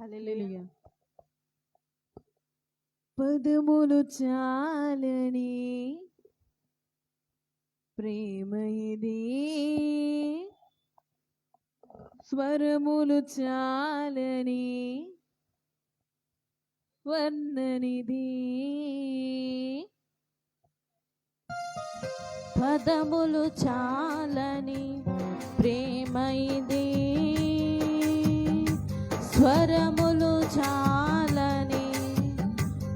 హల్లెలూయా. పదములు చాలని ప్రేమ ఇది, స్వరములు చాలని వర్ణనిది. పదములు చాలని ప్రేమ ఇది, స్వరములు చాలని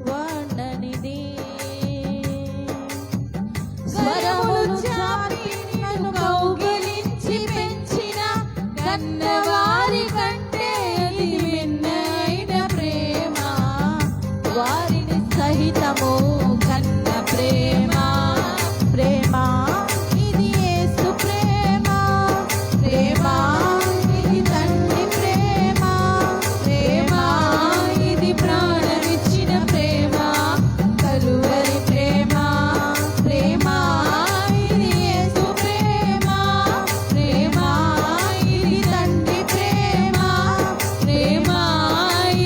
వర్ణనిది. స్వరములు చాలి నన్ను కౌగిలించి పెంచిన కన్నవారి కంటే ఇది మిన్నైన ప్రేమ, వారిని సహితము కన్న ప్రేమ. ప్రేమ ఇది యేసు ప్రేమ, ప్రేమ ఇది తండ్రి ప్రేమ, ప్రేమ ఇది ప్రాణమిచ్చిన ప్రేమ, కలువరి ప్రేమ. ప్రేమ ఇది యేసు ప్రేమ, ప్రేమ ఇది తండ్రి ప్రేమ, ప్రేమ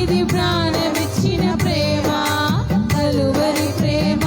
ఇది ప్రాణమిచ్చిన ప్రేమ, కలువరి ప్రేమ.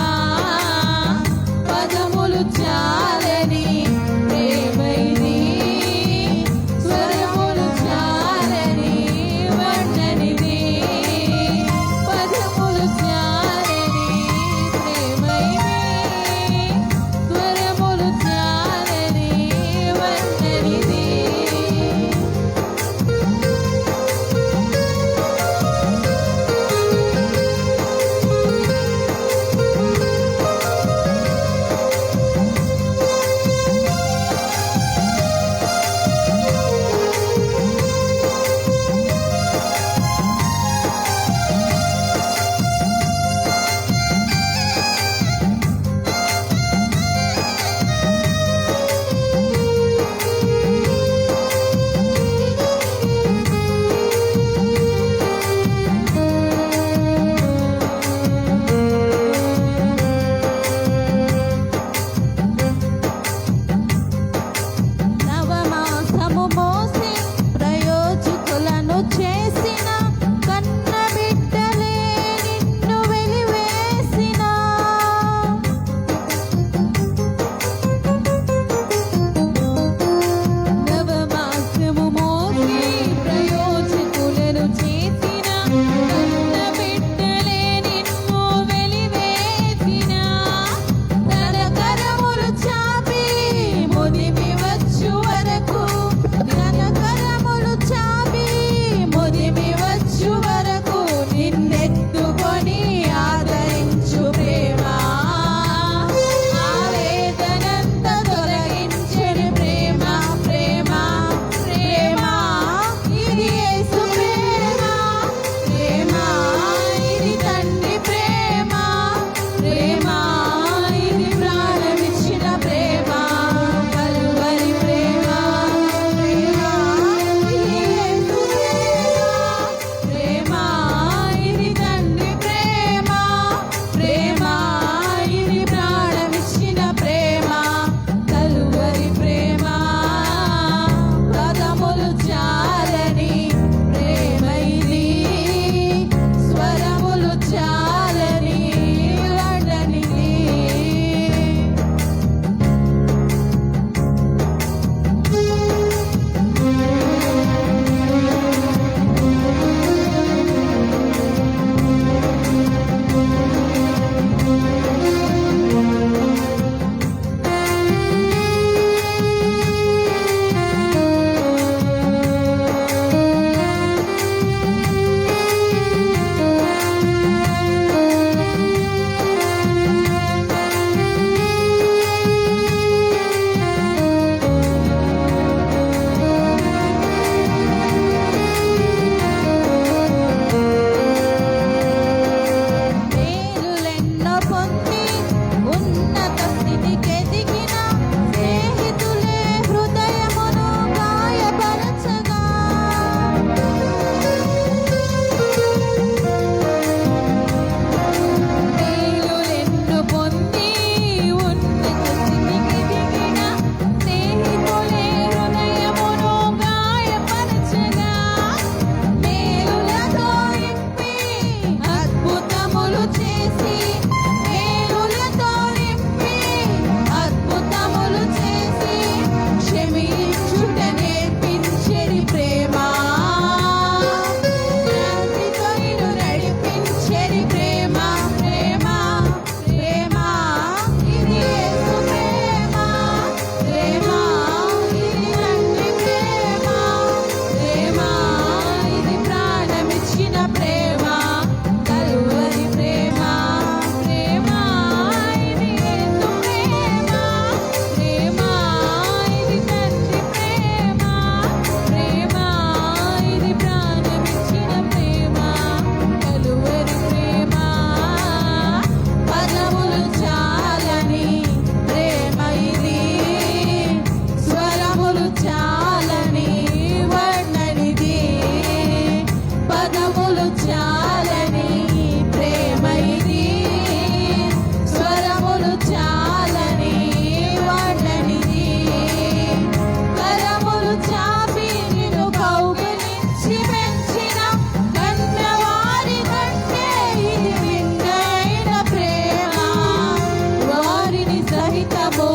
చేసి మేలులతో నింపి అద్భుతములు చేసి క్షమించుట నేర్పించెడి ప్రేమ శాంతితో నిన్ను నడిపించెడి ప్రేమ ప్రేమ ప్రేమ ఇది యేసు ప్రేమ ప్రేమ ఇది తండ్రి ప్రేమ ప్రేమ ఇది ప్రాణమిచ్చిన ప్రేమ కలువరి ప్రేమ ప్రేమ ఇది యేసు ప్రేమ ప్రేమ ఇది తండ్రి ప్రేమ ప్రేమ ఇది ప్రాణమిచ్చిన ప్రేమ కలువరి ప్రేమ పదములు చాలని ప్రేమ ఇది స్వరములు చాలని వర్ణనిది పదములు చాలని ప్రేమ ఇది స్వరములు చాలని వర్ణనిది కరములు చాపి నిన్ను కౌగిలించి పెంచిన కన్నవారి కంటే ఇది మిన్నైన ప్రేమ వారిని సహితము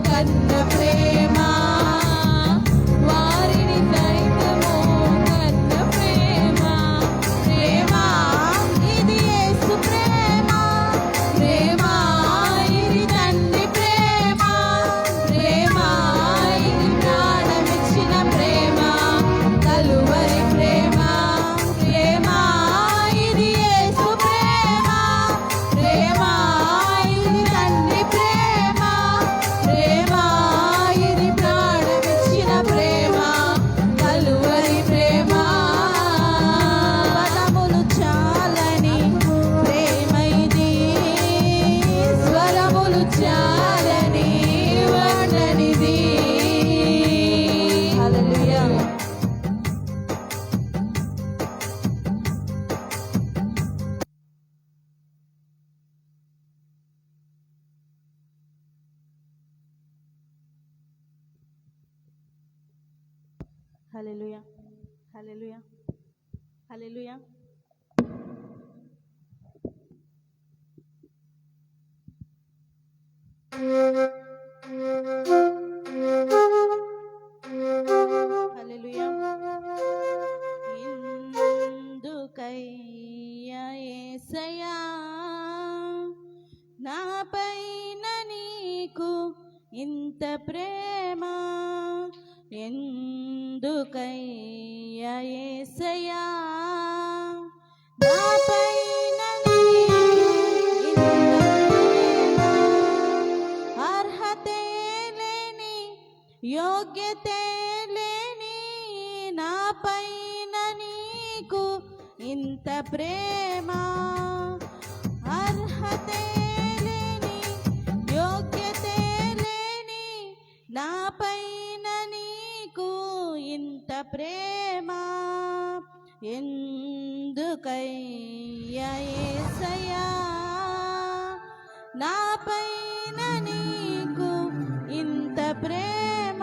కన్న ప్రేమ వారిని సహితము కన్న ప్రేమ ప్రేమ ఇది యేసు ప్రేమ ప్రేమ ఇది తండ్రి ప్రేమ ప్రేమ ఇది ప్రాణమిచ్చిన ప్రేమ కలువరి ప్రేమ ప్రేమ ఇది యేసు ప్రేమ ప్రేమ ఇది తండ్రి ప్రేమ ప్రేమ ఇది ప్రాణమిచ్చిన ప్రేమ కలువరి ప్రేమ పదములు చాలని ప్రేమ ఇది స్వరములు చాలని వర్ణనిది హల్లెలూయా హల్లెలూయా హల్లెలూయా హల్లెలూయా. హల్లెలూయా. ఎందుకయ్యా యేసయ్యా నాపైన నీకు ఇంత ప్రేమ ఎందుకయ్యా యేసయ్యా నాపైన నీకు ఇంత ప్రేమ అర్హతే లేని యోగ్యతే లేని నాపైన నీకు ఇంత ప్రేమ అర్హతే లేని యోగ్యతే లేని నాపైన నీకు ఇంత ప్రేమ ఎందుకయ్యా యేసయ్యా నాపైన నీకు ఇంత ప్రేమ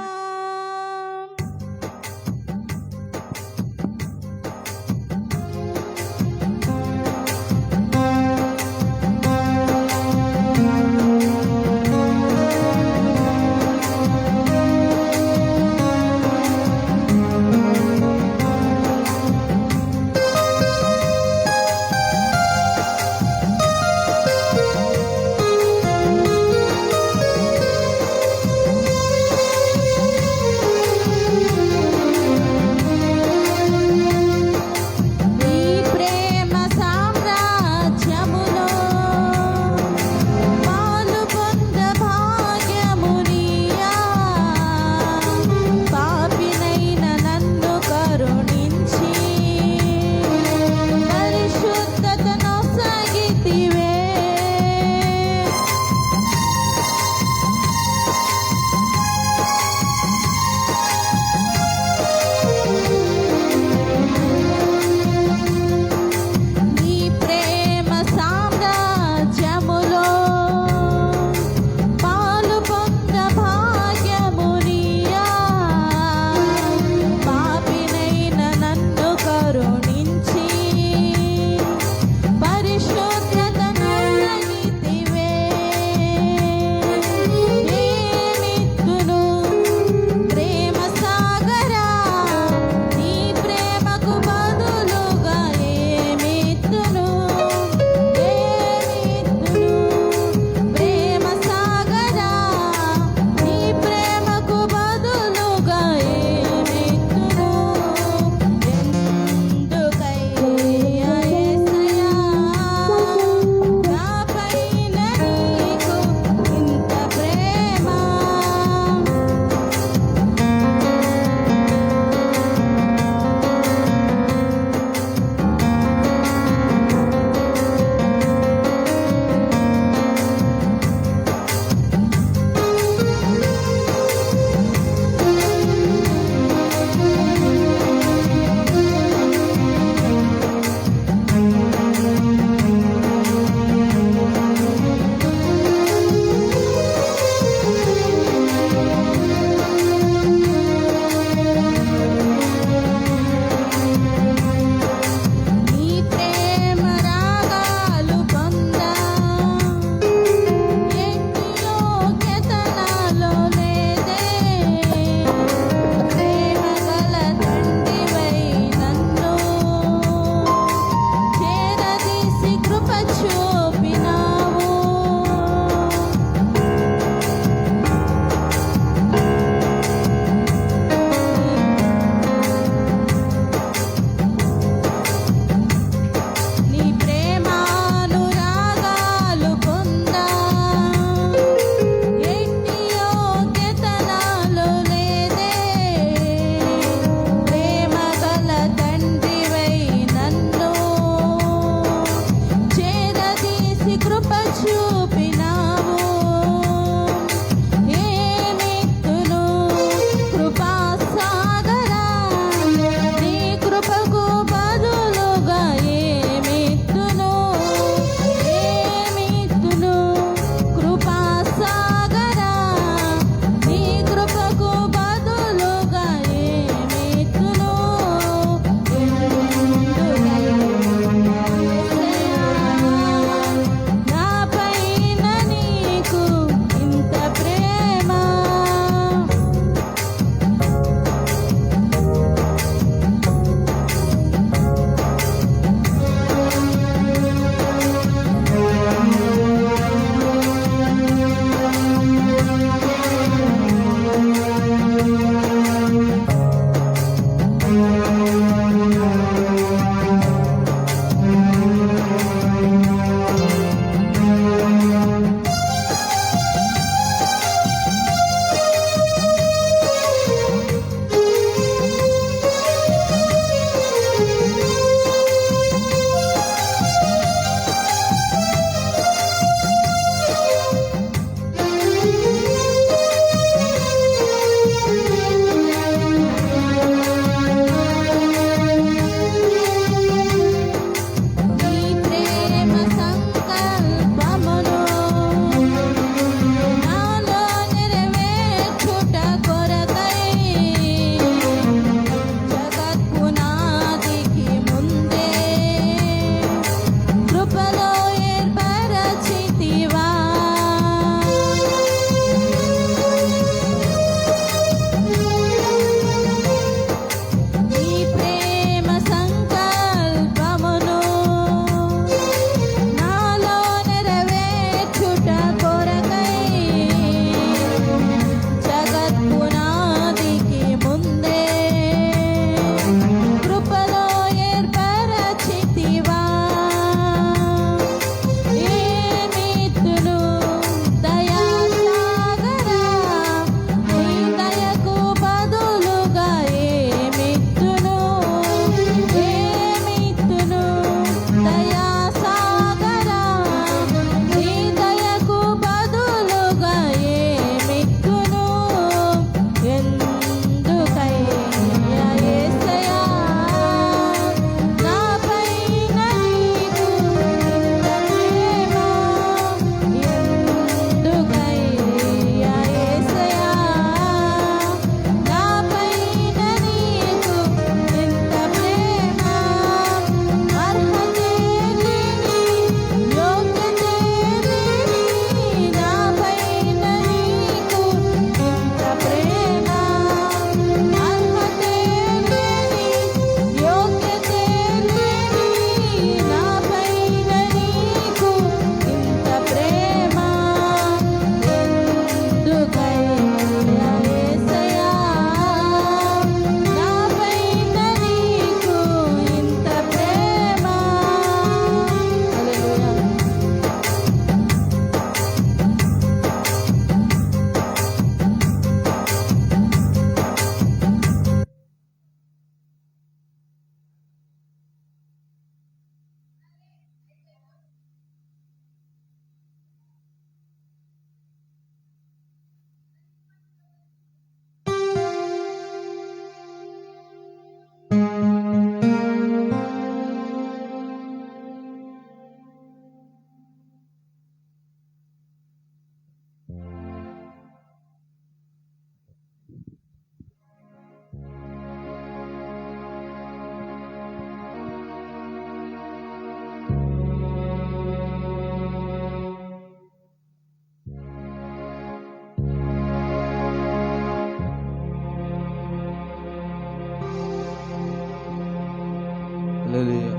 హల్లెలూయా.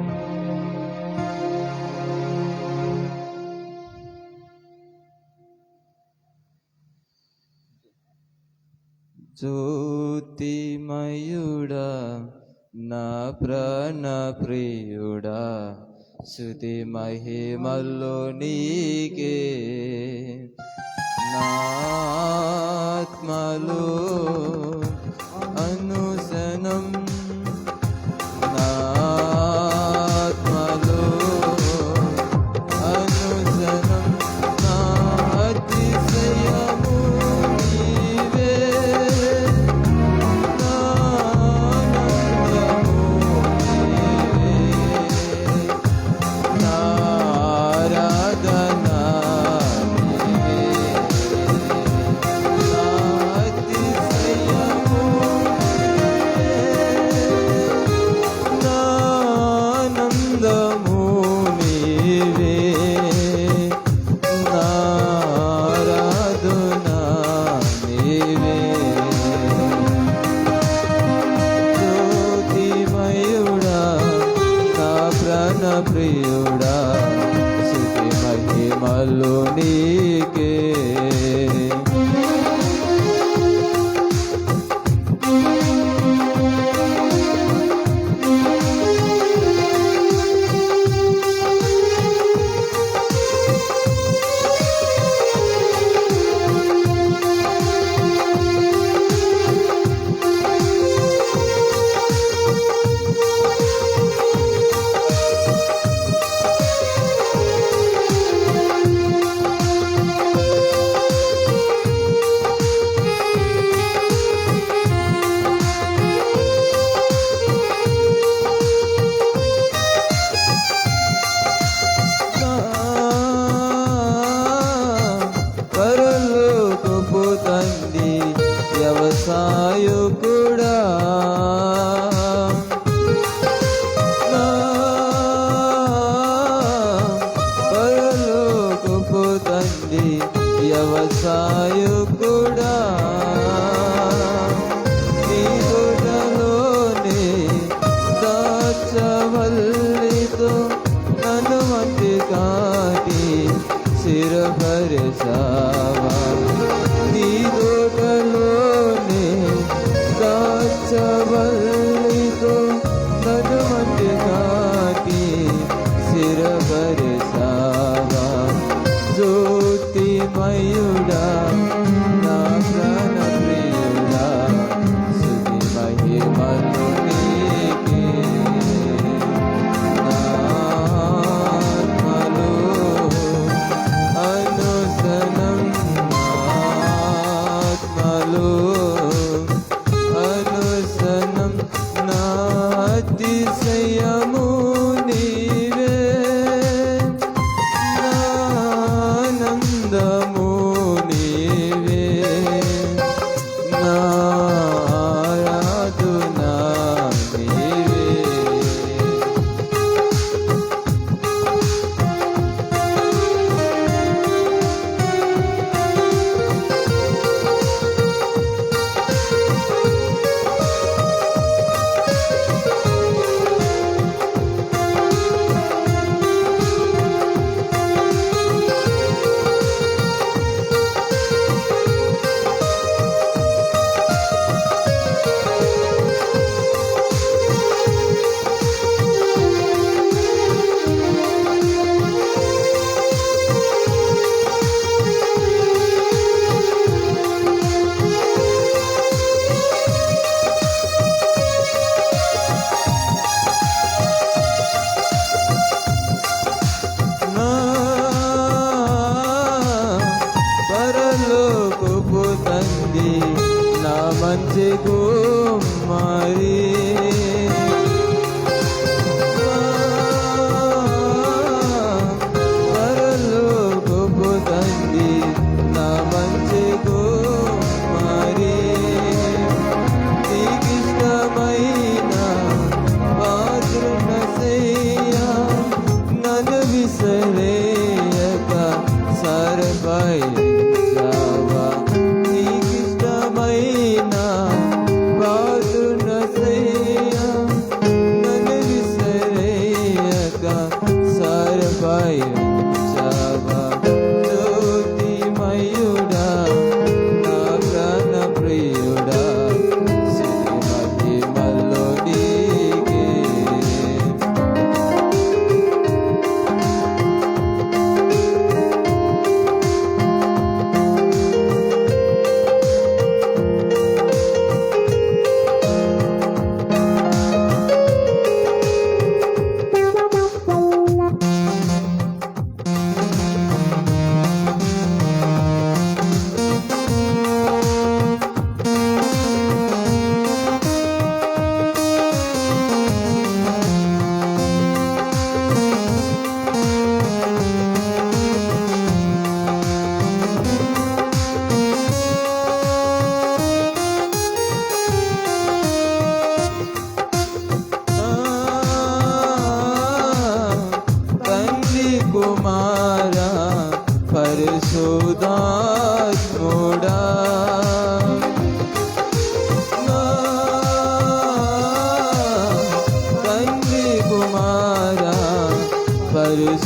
జ్యోతిమయుడా నా ప్రాణ ప్రియుడా, స్తుతి మహిమల్లో నీకే, నా ఆత్మలో అనుసనం, నా ఆత్మలో అనుసనం, నా అతిశయము నీవే, నా ఆనందము నీవే, నా ఆరాధన నీవే, నా అతిశయము నా ఆనందము నీవే, నా ఆరాధన నీవే. జ్యోతిమయుడా నా ప్రాణ ప్రియుడా, స్తుతి మహిమలు నీకే. పరలోకపు తండ్రి వ్యవసాయకుడా, నా పరలోకపు తండ్రి వ్యవసాయకుడా, నీ తోటలోనే దాచవల్లితో నన్ను మట్టి కాటి స్థిరపరిచావా, నీ తోటలోనే దాచవల్లితో నన్ను మట్టి కాటి స్థిరపరిచావా. జ్యోతిమయుడా నా ప్రాణ ప్రియుడా, స్తుతి మహిమలు నీకే, నా ఆత్మలో అనుసనం, నా ఆత్మలో అనుసనం, నా అతిశయము నీవే, నా ఆనందము నీవే, నా ఆరాధన నీవే. నా పరలోకపు తండ్రి నా మంచి కుమారి, నా పరలోకపు తండ్రి నా మంచి కుమారి, నీకిష్టమైన పాత్రన సేయా నన్ను విసరేయక సర్వైచావా, నీకిష్టమైన పాత్రన సేయా నన్ను విసరే పరిశుద్ధాత్ముడా నా తండ్రి కుమారా పరిశుద్ధాత్ముడా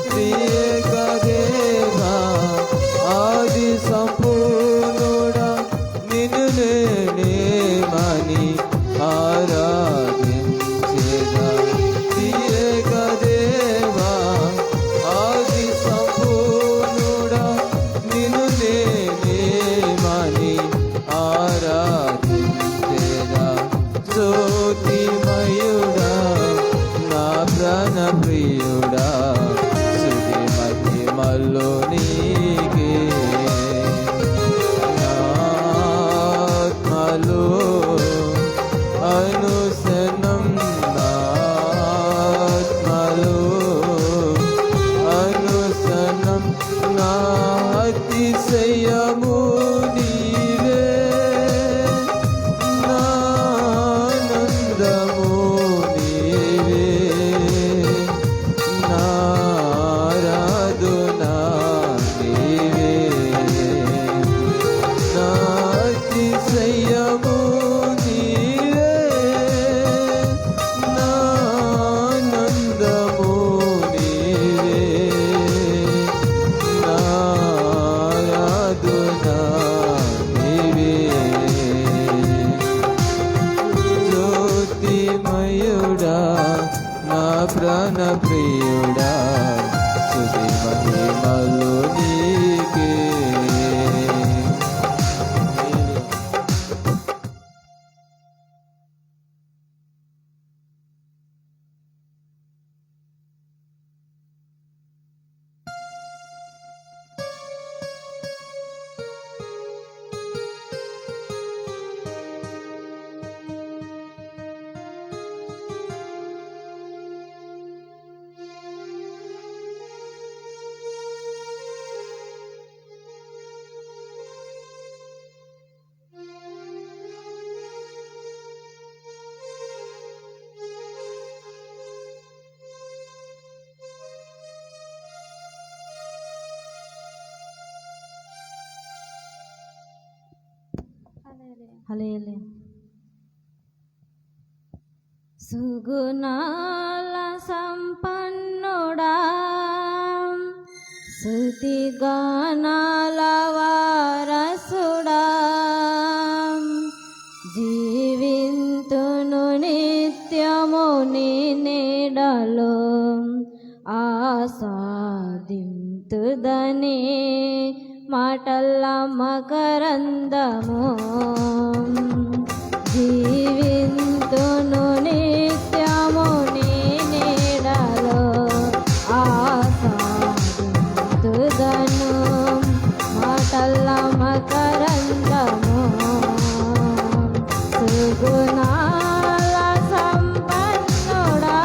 త్రియేక దేవా ఆది సంపూర్ణుడా నిన్ను నేనేమని ఆరాధించేదా త్రియేక దేవా ఆది సంపూర్ణుడా నిన్ను నేనేమని ఆరాధించేదా జ్యోతిమయుడా నా ప్రాణ ప్రియుడా స్తుతి మహిమలు నీకే నా ఆత్మలో అనుసనం నా ఆత్మలో అనుసనం నా అతిశయము నీవే నా ఆనందము నీవే నా ఆరాధన నీవే నా అతిశయము నీవే నా ఆనందము నీవే నా ఆరాధన నీవే జ్యోతిమయుడా నా ప్రాణ ప్రియుడా స్తుతి మహిమలు నీకే హల్లెలూయా. సుగుణాల సంపన్నుడా స్తుతిగానాల వారసుడా జీవింతును నిత్యము నీ నీడలో ఆసాదింతుదని మాటల్ల మకరందము జీవింతును నిత్యము నీ నీడలో ఆసాదింతుదను మాటల్ల మకరందము సుగుణాల సంపన్నుడా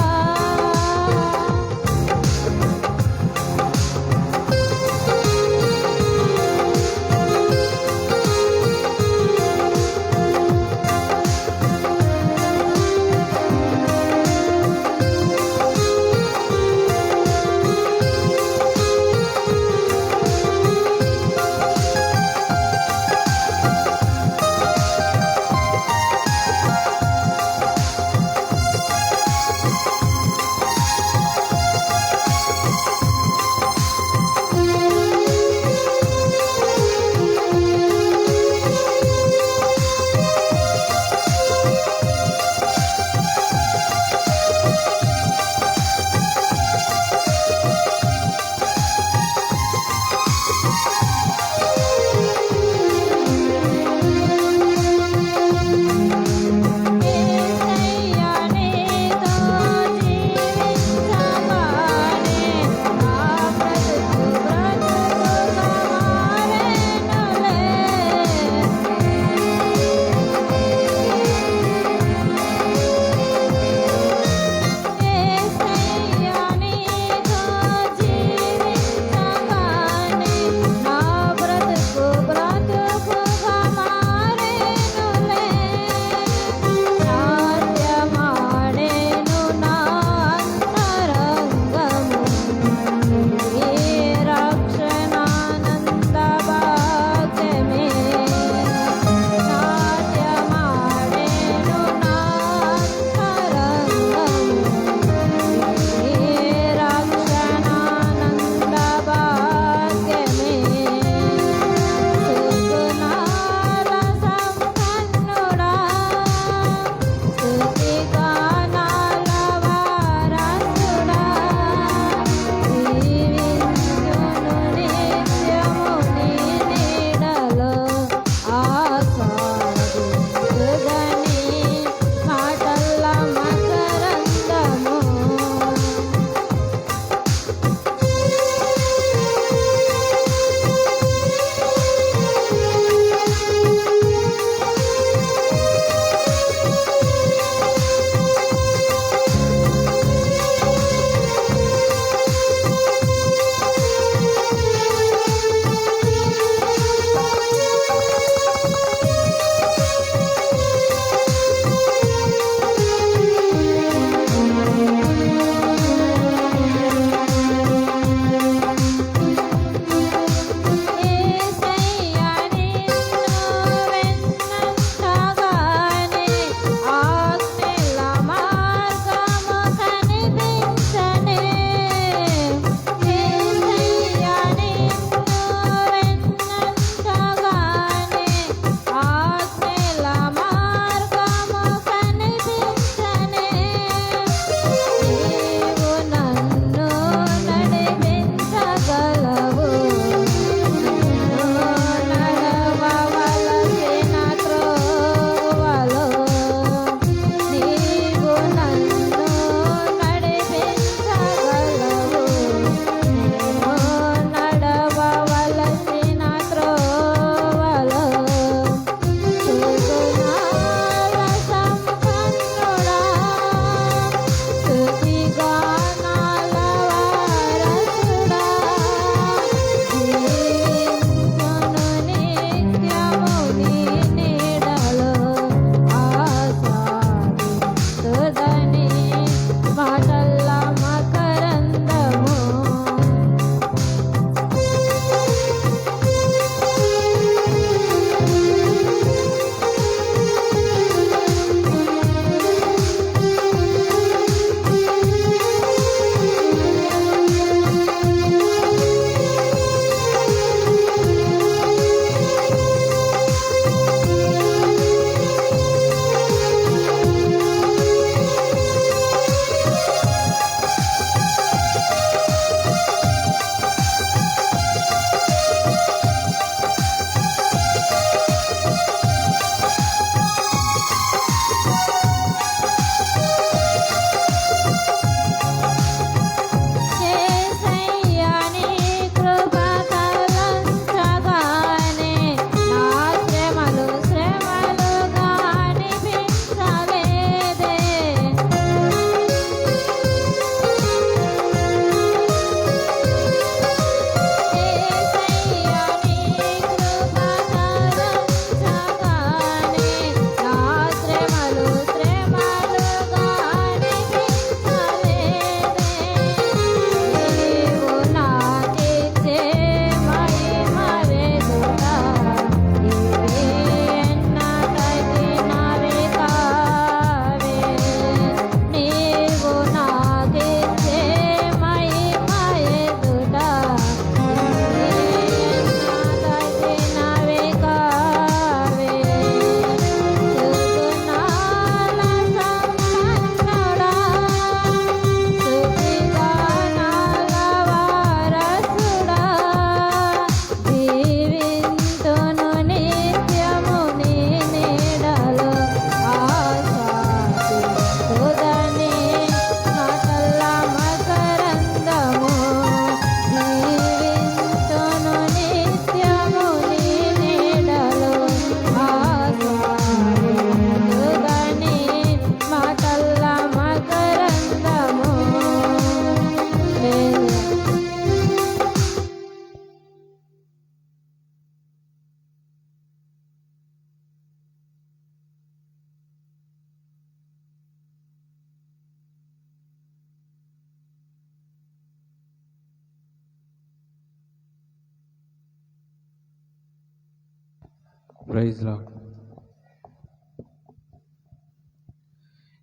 ప్రైజ్ లార్డ్.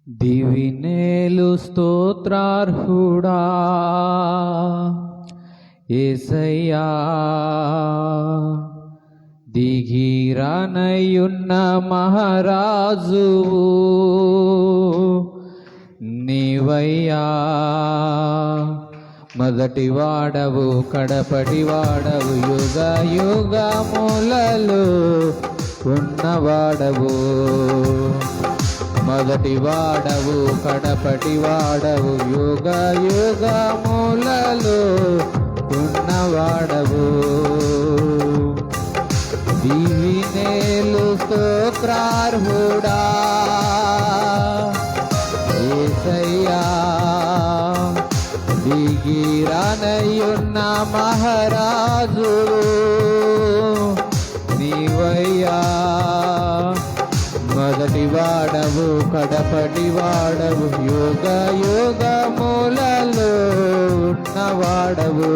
దివినేలు స్తోత్రార్హుడా యేసయ్యా, దిగిరానయున్న మహారాజువు నీవయ్యా, మొదటి వాడవు కడపటి వాడవు, యుగ యుగములలో ఉన్నవాడవు. మొదటి వాడవు కడపటి వాడవు, యుగ యుగములలో ఉన్నవాడవు. దివినేలు స్తోత్రార్హుడా యేసయ్యా, దిగిరానయున్న మహారాజు నీవయ్యా, మొదటి వాడవు కడపటి వాడవు, యుగ యుగములలో ఉన్నవాడవు.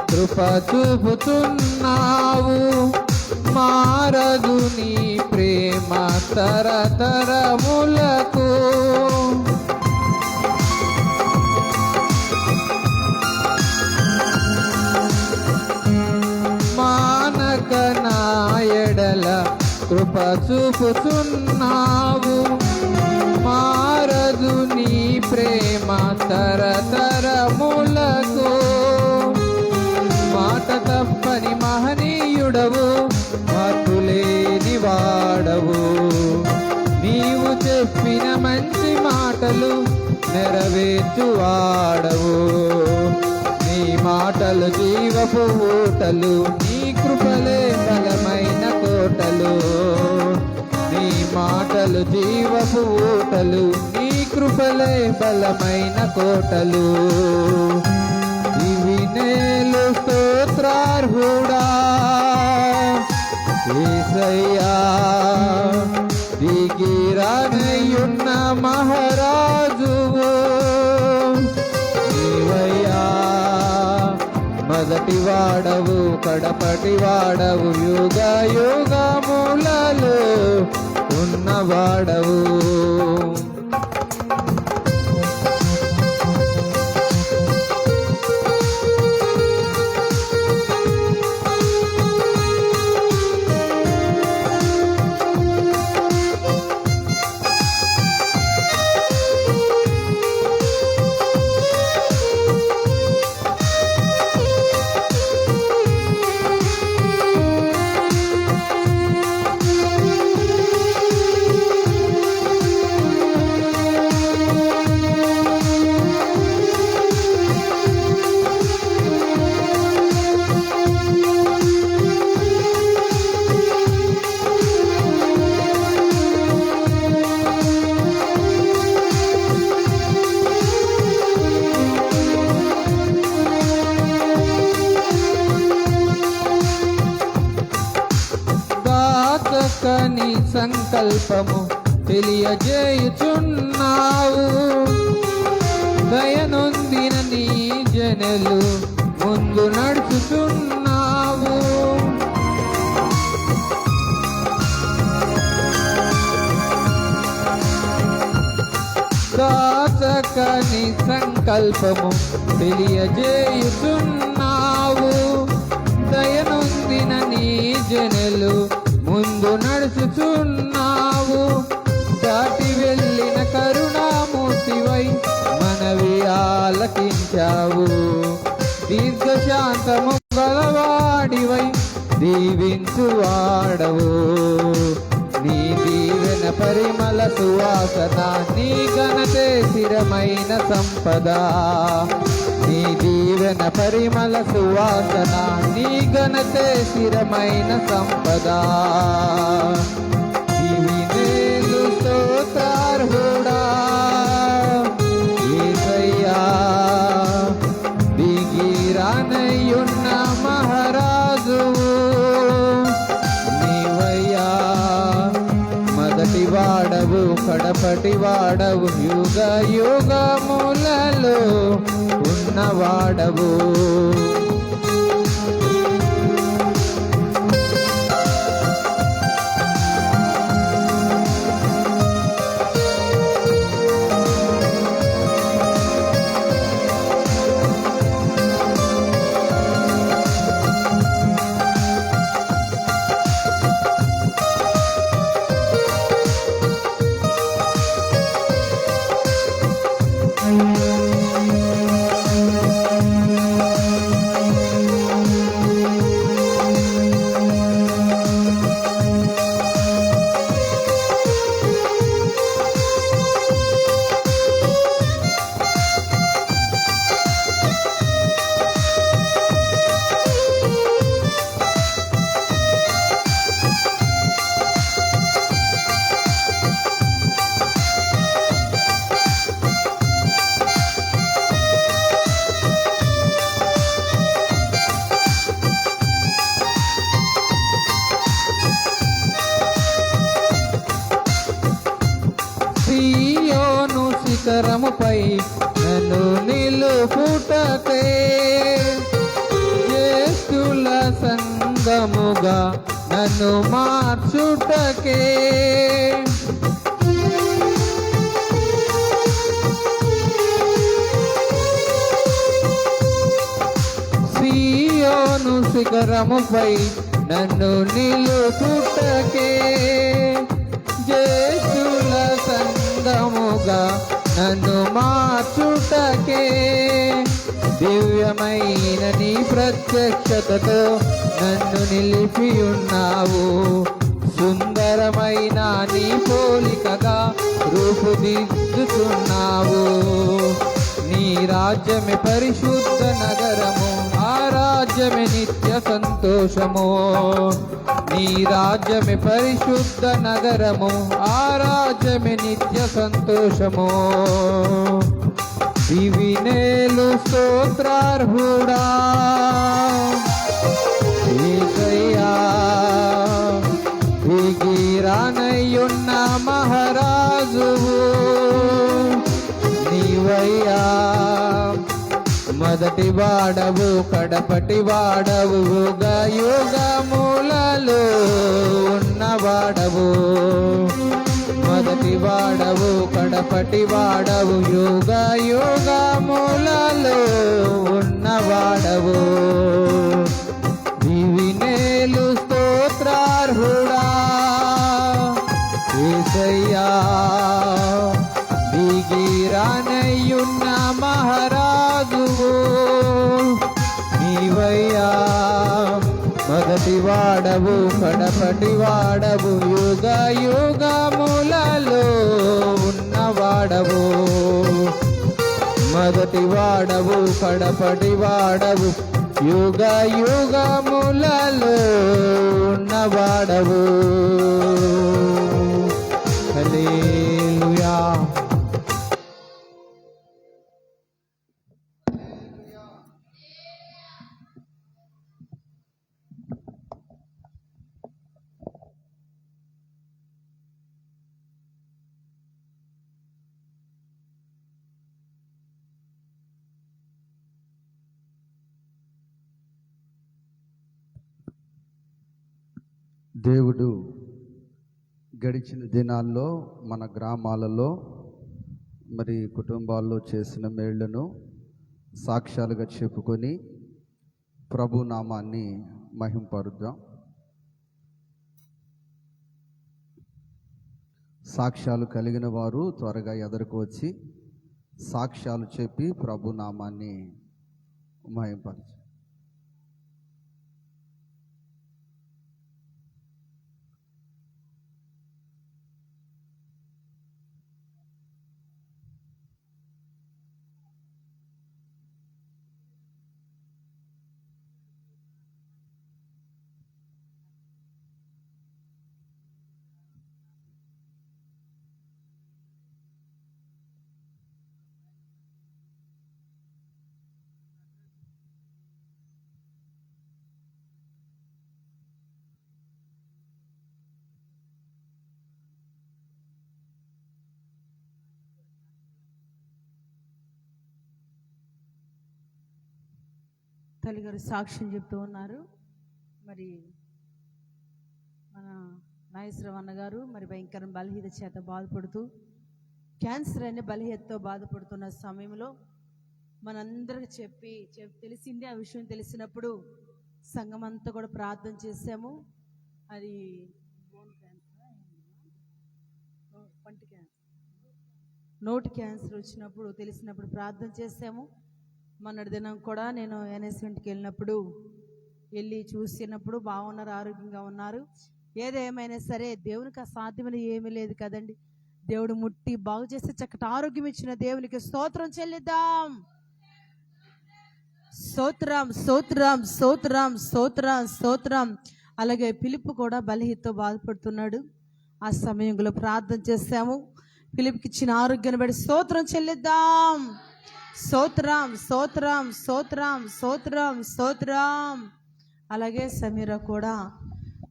కృప చూపుతున్నావు, మారదు నీ ప్రేమ తరతరములకు. మానక నా ఎడల కృప చూపుతున్నావు, మారదు నీ ప్రేమ తరతరములకు. మాట తప్పని మహనీయుడవు, మార్పులేని వాడవు, నీవు చెప్పిన మంచి మాటలు నెరవేర్చువాడవు. నీ మాటలు జీవపు ఊటలు, నీ కృపలే బలమైన కోటలు. నీ మాటలు జీవపు ఊటలు, నీ కృపలే బలమైన కోటలు. దివినేలు స్తోత్రార్హుడా యేసయ్యా, దిగిరానయున్న మహారాజువు నీవయ్యా, మొదటి వాడవు కడపటి వాడవు, యుగ యుగములలో ఉన్నవాడవు. నీ సంకల్పము తెలియజేయుచున్నావు, దయనొందిన నీ జనులు ముందు నడుచుచున్నావు. దాచకని సంకల్పము తెలియజేయుచున్నావు, దయనొందిన నీ జనులు ముందు నడుచుచున్నావు. దాటి వెళ్ళిన కరుణామూర్తివై మనవి ఆలకించావు, దీర్ఘశాంతము గలవాడివై దీవించువాడవు. నీ దీవెన పరిమళ సువాసన, నీ ఘనతే స్థిరమైన సంపద. నీ దీవెన పరిమళ సువాసన, నీ ఘనతే స్థిరమైన సంపద. దీవినేలు స్తోత్రార్హుడా యేసయ్యా, దిగిరానయ్యున్న మహారాజువు నీవయ్యా. మొదటి వాడవు కడపటి వాడవు, యుగ యుగములలో ఉన్నవాడవు. సీయోను శిఖరముపై నన్ను నిలుపుటకే, జ్యేష్ఠుల సంగముగా నన్ను మార్చుటకే. సీయోను శిఖరముపై నన్ను నిలుపుటకే, జ్యేష్ఠుల సంగముగా నన్ను మార్చుటకే. దివ్యమైన నీ ప్రత్యక్షతతో నన్ను నిలిపి ఉన్నావు. సుందరమైన నీ పోలికగా రూపుదిద్దుతున్నావు. నీ రాజ్యమే పరిశుద్ధ నగరము, ఆ రాజ్యమే నిత్య సంతోషము. నీ రాజ్యమే పరిశుద్ధ నగరము, ఆ రాజ్యమే నిత్య సంతోషము. దివినేలు స్తోత్రార్హుడా యేసయ్యా, దిగిరానయ్యున్న మహారాజువు నీవయ్యా. మొదటి వాడవు కడపటి వాడవు, యుగ యుగములలో ఉన్నవాడవు. మొదటి వాడవు కడపటి వాడవు, యుగ యుగములలో ఉన్నవాడవు. దివినేలు స్తోత్రార్హుడా యేసయ్యా, దిగిరానయ్యున్న మహారాజువు నీవయ్యా. మొదటి వాడవు కడపటి వాడవు, యుగ యుగములలో ఉన్నవాడవు. మొదటి వాడవు కడపటి వాడవు, యుగ యుగములలో ఉన్నవాడవు. హల్లెలూయా. దేవుడు గడిచిన దినాల్లో మన గ్రామాలలో మరి కుటుంబాల్లో చేసిన మేళ్లను సాక్ష్యాలుగా చెప్పుకొని ప్రభు నామాన్ని మహింపరుద్దాం. సాక్ష్యాలు కలిగిన వారు త్వరగా ఎదురుకు వచ్చి సాక్ష్యాలు చెప్పి ప్రభు నామాన్ని మహింపరచు. తల్లిగారు సాక్ష్యం చెప్తూ ఉన్నారు. మరి మన నాగేశ్వరరావు అన్నగారు మరి భయంకర బలహీన చేత బాధపడుతూ క్యాన్సర్ అనే బలహీనతతో బాధపడుతున్న సమయంలో మనందరికి తెలిసిందే. ఆ విషయం తెలిసినప్పుడు సంఘం అంతా కూడా ప్రార్థన చేశాము. అది నోటి క్యాన్సర్ వచ్చినప్పుడు తెలిసినప్పుడు ప్రార్థన చేశాము. మొన్నటి దినం కూడా నేను ఎన్ఎస్మెంట్కి వెళ్ళి చూసినప్పుడు బాగున్నారు, ఆరోగ్యంగా ఉన్నారు. ఏదేమైనా సరే దేవునికి అసాధ్యమైన ఏమీ లేదు కదండి. దేవుడు ముట్టి బాగు చేస్తే చక్కటి ఆరోగ్యం ఇచ్చిన దేవునికి స్తోత్రం చెల్లిద్దాం. స్తోత్రం స్తోత్రం స్తోత్రం స్తోత్రం స్తోత్రం. అలాగే ఫిలిప్ కూడా బలహీనతతో బాధపడుతున్నాడు. ఆ సమయంలో ప్రార్థన చేశాము. ఫిలిప్కి ఇచ్చిన ఆరోగ్యాన్ని బట్టి స్తోత్రం చెల్లిద్దాం. స్తోత్రం స్తోత్రం స్తోత్రం స్తోత్రం స్తోత్రం. అలాగే సమీర కూడా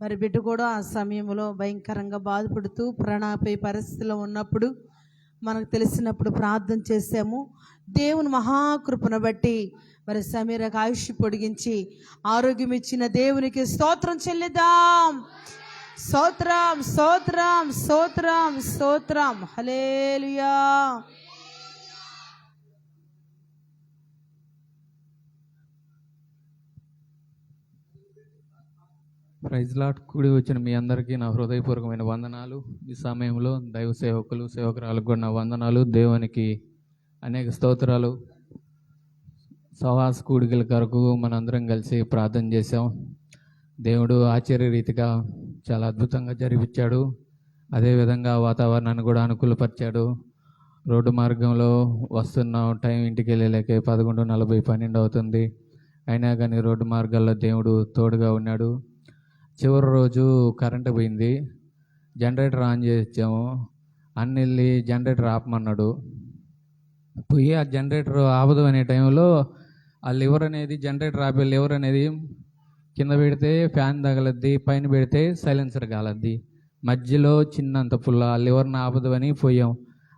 మరి బిడ్డ కూడా ఆ సమయంలో భయంకరంగా బాధపడుతూ ప్రాణాపాయ పరిస్థితిలో ఉన్నప్పుడు మనకు తెలిసినప్పుడు ప్రార్థన చేశాము. దేవుని మహాకృపను బట్టి మరి సమీరకు ఆయుష్ పొడిగించి ఆరోగ్యం ఇచ్చిన దేవునికి స్తోత్రం చెల్లిద్దాం. స్తోత్రం స్తోత్రం స్తోత్రం స్తోత్రం. హల్లెలూయా. Praise Lord. కూడి వచ్చిన మీ అందరికీ నా హృదయపూర్వకమైన వందనాలు. ఈ సమయంలో దైవ సేవకులు సేవకురాలకు కూడా నా వందనాలు. దేవునికి అనేక స్తోత్రాలు. సవాస కూడికల కొరకు మనందరం కలిసి ప్రార్థన చేశాం. దేవుడు ఆశ్చర్యరీతిగా చాలా అద్భుతంగా జరిపించాడు. అదేవిధంగా వాతావరణాన్ని కూడా అనుకూలపరిచాడు. రోడ్డు మార్గంలో వస్తున్నాం, టైం ఇంటికి వెళ్ళలేక 11:40, 12 అవుతుంది. అయినా కానీ రోడ్డు మార్గాల్లో దేవుడు తోడుగా ఉన్నాడు. చివరి రోజు కరెంటు పోయింది. జనరేటర్ ఆన్ చేసాము. అన్నెళ్ళి జనరేటర్ ఆపమన్నాడు. పోయి ఆ జనరేటర్ ఆపదు అనే టైంలో ఆ లివర్ అనేది, జనరేటర్ ఆపే లివర్ అనేది కింద పెడితే ఫ్యాన్ తగలద్ది, పైన పెడితే సైలెన్సర్ కాలద్ది. మధ్యలో చిన్నంత పుల్ల ఆ లివర్ని ఆపదు అని పోయాం.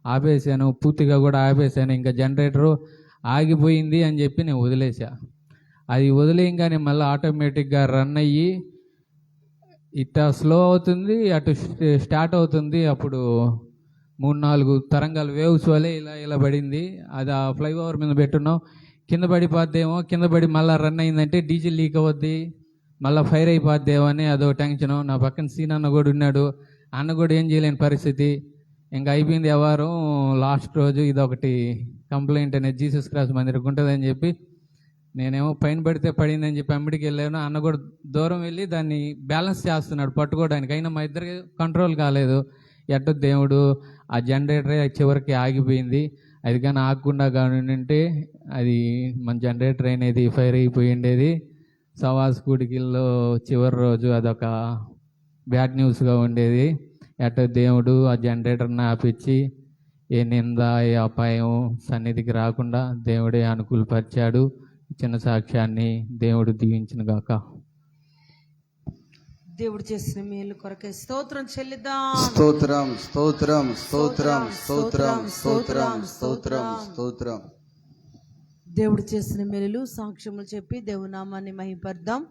ఆపేసాను, పూర్తిగా కూడా ఆపేసాను. ఇంకా జనరేటరు ఆగిపోయింది అని చెప్పి నేను వదిలేసా. అది వదిలేయంగానే మళ్ళీ ఆటోమేటిక్గా రన్ అయ్యి ఇట్లా స్లో అవుతుంది, అటు స్టార్ట్ అవుతుంది. అప్పుడు 3-4 తరంగాలు వేవ్స్ వలె ఇలా పడింది. అది ఆ ఫ్లైఓవర్ మీద పెట్టున్నాం. కింద పడిపోద్దేమో, కింద పడి మళ్ళీ రన్ అయిందంటే డీజిల్ లీక్ అవుద్ది, మళ్ళీ ఫైర్ అయిపోద్దేమో అని అదో టెన్షను. నా పక్కన సీనన్న కూడా ఉన్నాడు. అన్న కూడా ఏం చేయలేని పరిస్థితి. ఇంకా అయిపోయింది వ్యవహారం. లాస్ట్ రోజు ఇదొకటి కంప్లైంట్ అనేది జీసస్ క్రాస్ మందిరకు ఉంటుందని చెప్పి నేనేమో పైన పడితే పడిందని చెప్పి అమ్మిడికి వెళ్ళాను. అన్న కూడా దూరం వెళ్ళి దాన్ని బ్యాలెన్స్ చేస్తున్నాడు పట్టుకోవడానికి. అయినా మా ఇద్దరికి కంట్రోల్ కాలేదు. ఎట్టో దేవుడు ఆ జనరేటరే చివరికి ఆగిపోయింది. అది కానీ ఆగకుండా కానీ ఉంటే అది మన జనరేటర్ అనేది ఫైర్ అయిపోయి ఉండేది. సవాస్ కూడికిల్లో చివరి రోజు అదొక బ్యాడ్ న్యూస్గా ఉండేది. ఎట్టో దేవుడు ఆ జనరేటర్ని ఆపించి ఏ నింద, ఏ అపాయం సన్నిధికి రాకుండా దేవుడే అనుకూలపరిచాడు. చిన్న సాక్ష్యాన్ని దేవుడు దీవించిన గాక. దేవుడు చేసిన మేలు కొరకే స్తోత్రం చెల్లిద్దాం. స్తోత్రం స్తోత్రం స్తోత్రం స్తోత్రం స్తోత్రం స్తోత్రం స్తోత్రం. దేవుడు చేసిన మేలు సాక్ష్యములు చెప్పి దేవుని నామాన్ని మహిమపర్దాం.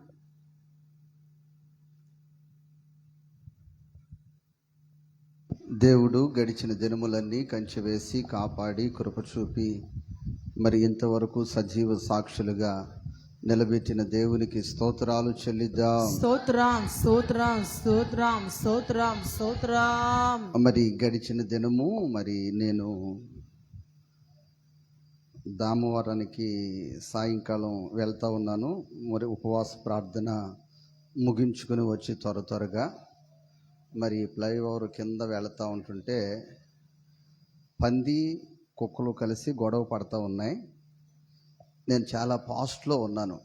దేవుడు గడిచిన దినములన్నీ కంచె వేసి కాపాడి కృప చూపి మరి ఇంతవరకు సజీవ సాక్షులుగా నిలబెట్టిన దేవునికి స్తోత్రాలు చెల్లిద్దాం. స్తోత్రం స్తోత్రం స్తోత్రం స్తోత్రం స్తోత్రం. మరి గడిచిన దినము మరి నేను దామవరానికి సాయంకాలం వెళ్తా ఉన్నాను. మరి ఉపవాస ప్రార్థన ముగించుకుని వచ్చి త్వరగా మరి ఫ్లైఓవర్ కింద వెళతా ఉంటుంటే పంది కుక్కలు కలిసి గొడవ పడుతూ ఉన్నాయి. నేను చాలా పాస్ట్లో ఉన్నాను.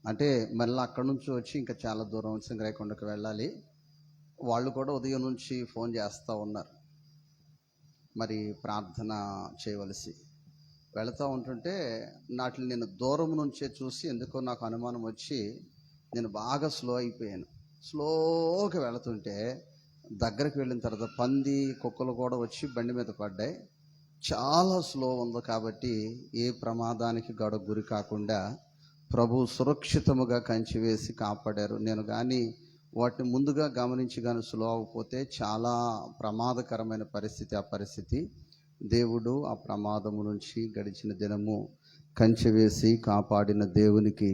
అంటే మళ్ళీ అక్కడి నుంచి వచ్చి ఇంకా చాలా దూరం సింగరాయకొండకు వెళ్ళాలి. వాళ్ళు కూడా ఉదయం నుంచి ఫోన్ చేస్తూ ఉన్నారు మరి ప్రార్థన చేయవలసి. వెళుతూ ఉంటుంటే నాటిని నేను దూరం నుంచే చూసి ఎందుకో నాకు అనుమానం వచ్చి నేను బాగా స్లో అయిపోయాను. స్లోగా వెళుతుంటే దగ్గరికి వెళ్ళిన తర్వాత పంది కుక్కలు కూడా వచ్చి బండి మీద పడ్డాయి. చాలా స్లో ఉంది కాబట్టి ఏ ప్రమాదానికి గురి కాకుండా ప్రభు సురక్షితముగా కంచి వేసి కాపాడారు. నేను కానీ వాటిని ముందుగా గమనించి కానీ సులువకపోతే చాలా ప్రమాదకరమైన పరిస్థితి. ఆ పరిస్థితి దేవుడు ఆ ప్రమాదము నుంచి గడిచిన దినము కంచె వేసి కాపాడిన దేవునికి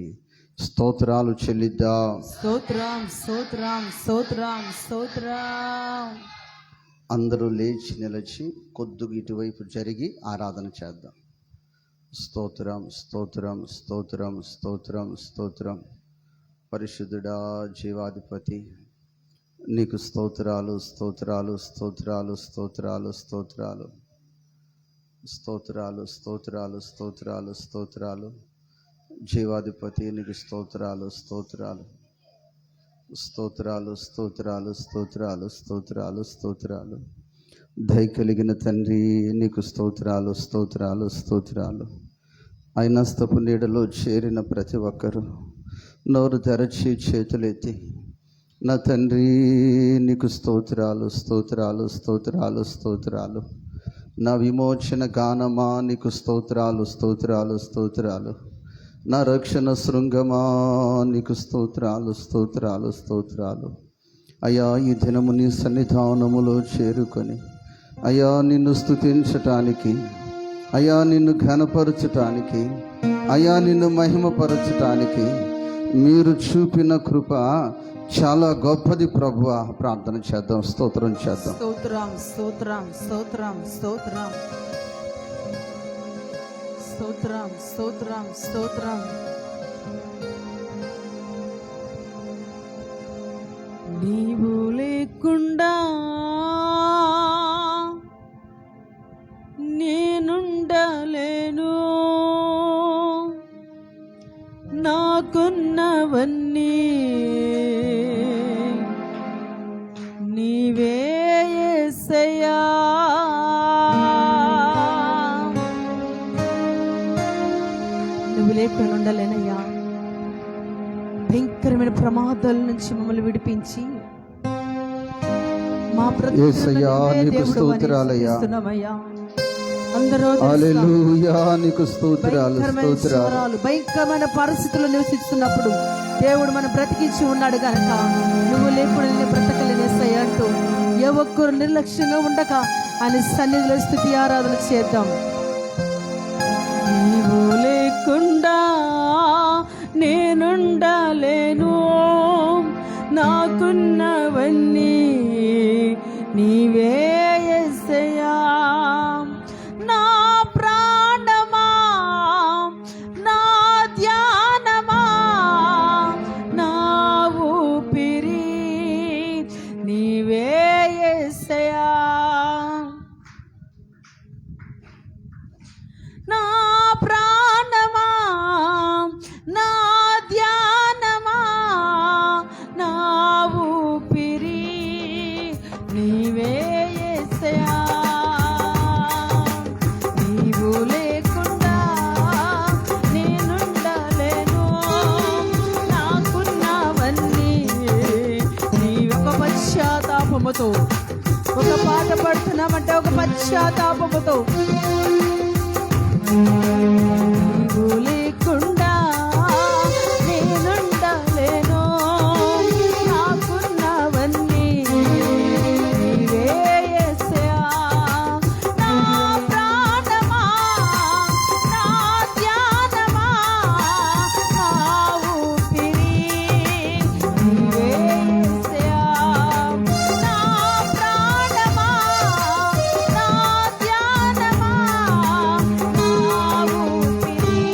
స్తోత్రాలు చెల్లిద్దాం. స్తోత్రం స్తోత్రం స్తోత్రం స్తోత్రం. అందరూ లేచి నిలిచి కొద్దిగా ఇటువైపు జరిగి ఆరాధన చేద్దాం. స్తోత్రం స్తోత్రం స్తోత్రం స్తోత్రం స్తోత్రం. పరిశుద్ధుడా, జీవాధిపతి, నీకు స్తోత్రాలు స్తోత్రాలు స్తోత్రాలు స్తోత్రాలు స్తోత్రాలు స్తోత్రాలు స్తోత్రాలు స్తోత్రాలు స్తోత్రాలు. జీవాధిపతి నీకు స్తోత్రాలు స్తోత్రాలు స్తోత్రాలు స్తోత్రాలు స్తోత్రాలు స్తోత్రాలు స్తోత్రాలు. దయ కలిగిన తండ్రి నీకు స్తోత్రాలు స్తోత్రాలు స్తోత్రాలు. ఐనస్తపు నీడలో చేరిన ప్రతి ఒక్కరూ నోరు తెరచి చేతులెత్తి, నా తండ్రి నీకు స్తోత్రాలు స్తోత్రాలు స్తోత్రాలు స్తోత్రాలు. నా విమోచన గానమా నీకు స్తోత్రాలు స్తోత్రాలు స్తోత్రాలు. నా రక్షణ శృంగమా నీకు స్తోత్రాలు స్తోత్రాలు స్తోత్రాలు. అయ్యా, ఈ దినము నీ సన్నిధానములో చేరుకొని అయ్యా నిన్ను స్తుతించటానికి, అయ్యా నిన్ను ఘనపరచటానికి, అయ్యా నిన్ను మహిమపరచటానికి మీరు చూపిన కృప చాలా గొప్పది ప్రభువా. ప్రార్థన చేద్దాం, స్తోత్రం చేద్దాం. స్తోత్రం స్తోత్రం స్తోత్రం స్తోత్రం స్తోత్రం స్తోత్రం స్తోత్రం. నీవు లేకుండా నేనుండలేను, నాకున్నవన్నీ నీవే యేసయ్యా. నువ్వు లేకుండా ఉండలేనయ్యా. భయంకరమైన ప్రమాదాల నుంచి మమ్మల్ని విడిపించి మా యేసయ్యా నీకు స్తోత్రాలయ్యా. హల్లెలూయా, నీకు స్తోత్రాలు స్తోత్రాలు. భయంకరమైన పరిస్థితుల్లో నివసిస్తున్నప్పుడు దేవుడు మనం బ్రతికించి ఉన్నాడు కనుక నువ్వు లేకుండా నేను బ్రతకలేనేసయ్యా అంటూ ఏ ఒక్కరు నిర్లక్ష్యంగా ఉండక ఆయన సన్నిధిలో స్తుతి ఆరాధన చేద్దాం. నీవు లేకుండా నేనుండలేను, నాకున్నవన్నీ నీవే యేసయ్యా. నా ప్రాణమా, నా ధ్యానమా, నా ఊపిరి నీవే యేసయ్యా. నా ప్రాణమా, నా ధ్యానమా, నా ఊపిరి నీవే యేసయ్యా. నీవు లేకుండా నేనుండలేను, నాకున్నవన్నీ నీవు. ఒక పశ్చాత్తాపముతో ఒక పాట పడుతున్నామంటే ఒక పశ్చాత్తాపముతో నీవు లేకుండా నేనుండలేను, నాకున్నవన్నీ నీవే యేసయ్యా. నా ప్రాణమా, నా ధ్యానమా, నా ఊపిరి నీవే యేసయ్యా. నా ప్రాణమా, నా ధ్యానమా, నా ఊపిరి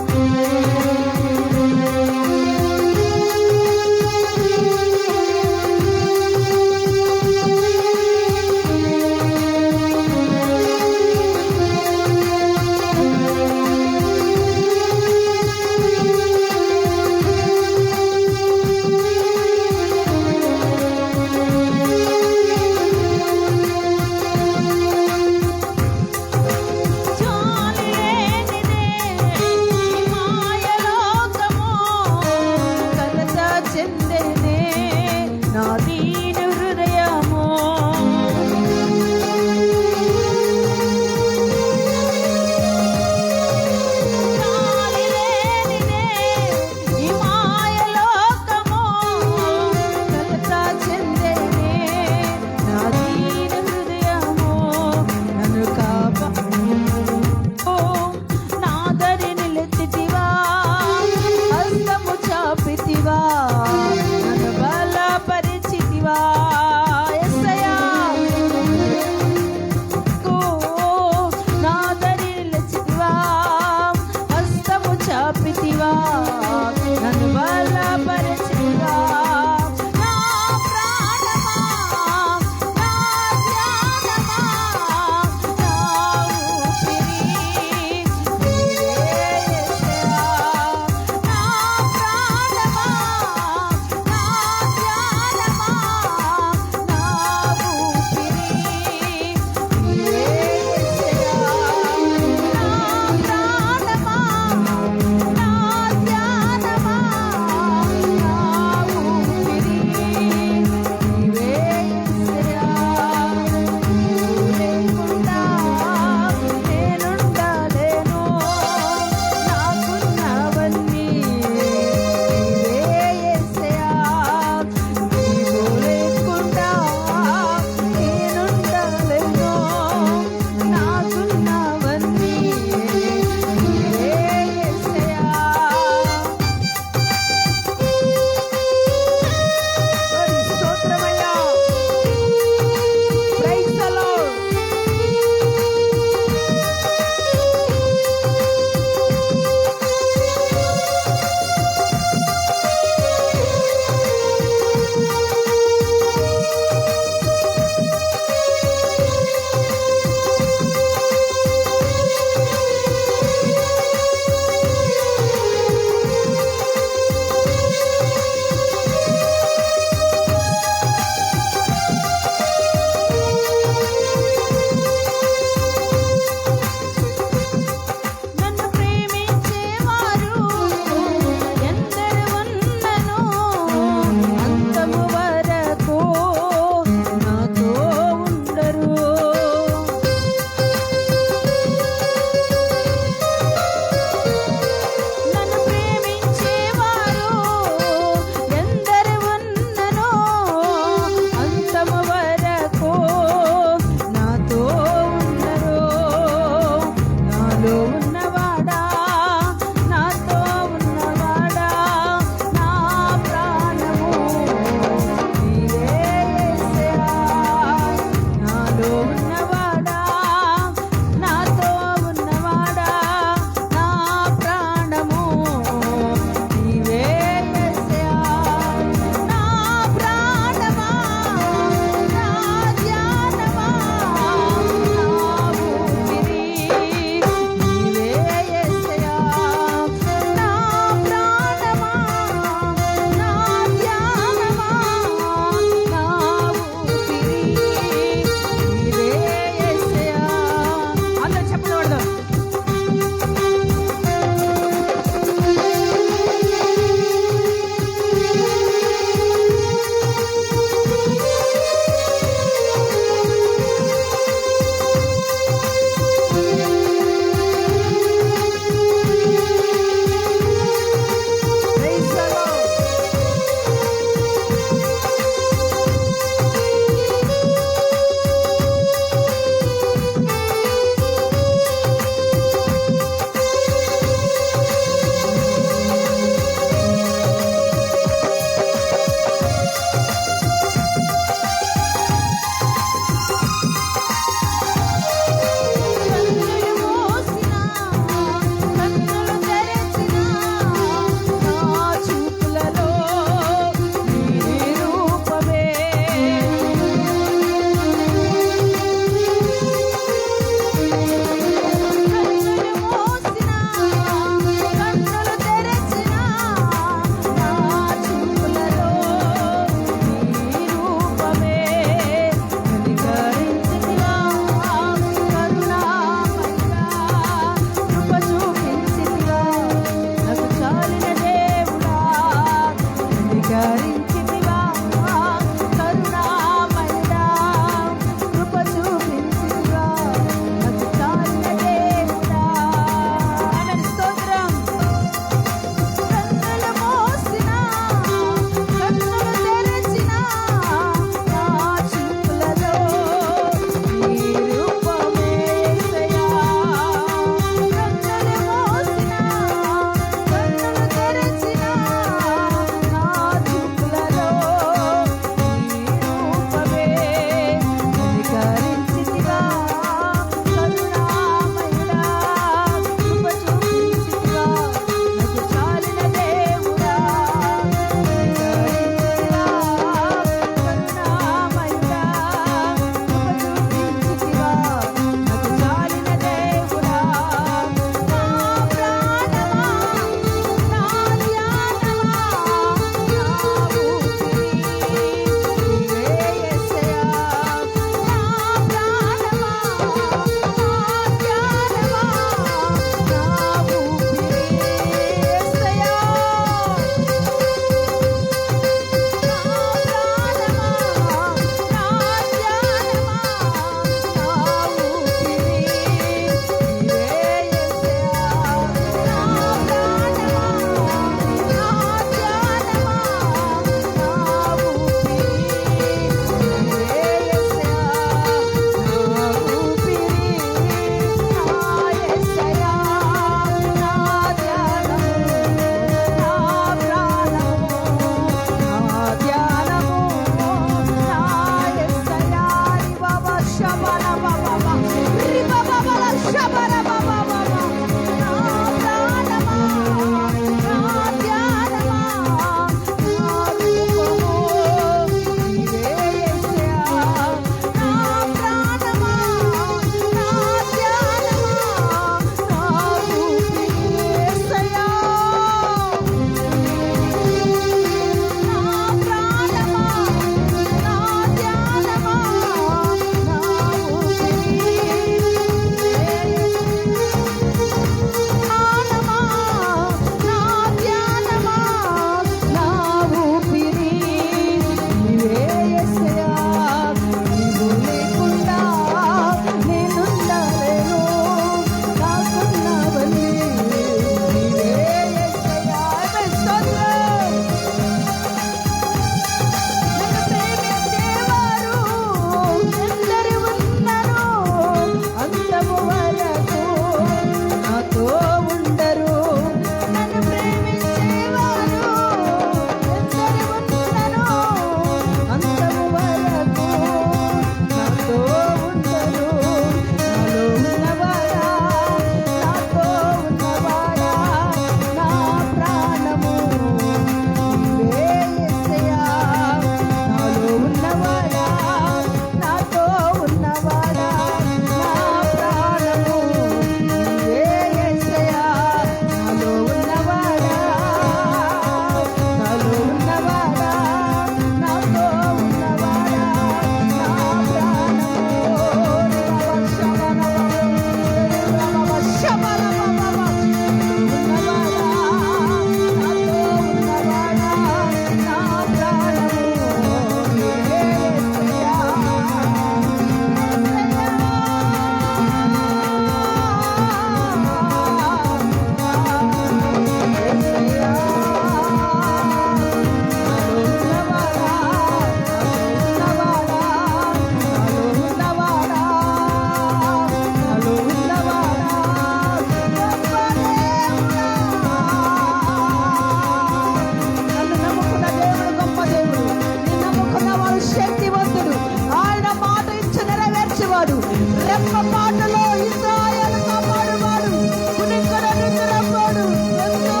రెప్పపాటులో ఇశ్రాయేలు కాపాడువాడు, కునికడ నిద్రపోడు. ఎంతో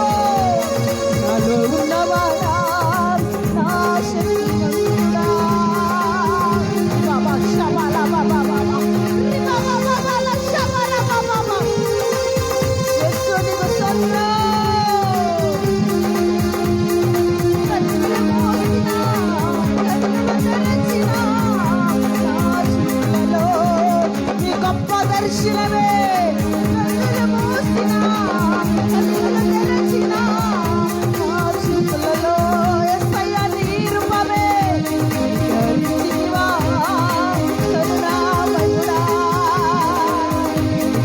నాలో ఉన్నవాడా, నా శక్తిమంతుడా. బాబా శబల బాబా బాబా రిబా బాబా బాబా శబల బాబా బాబా. యేసు నీకు స్తోత్రం. కన్నులు మూసినా, కన్నులు తెరచినా, నా చూపులలో నీ గొప్ప దర్శనమే. కన్నులు మూసినా, కన్నులు తెరచినా, నా చూపులలో యేసయ్య నీ రూపమే. కరుణించితివా, కరుణామయుడా.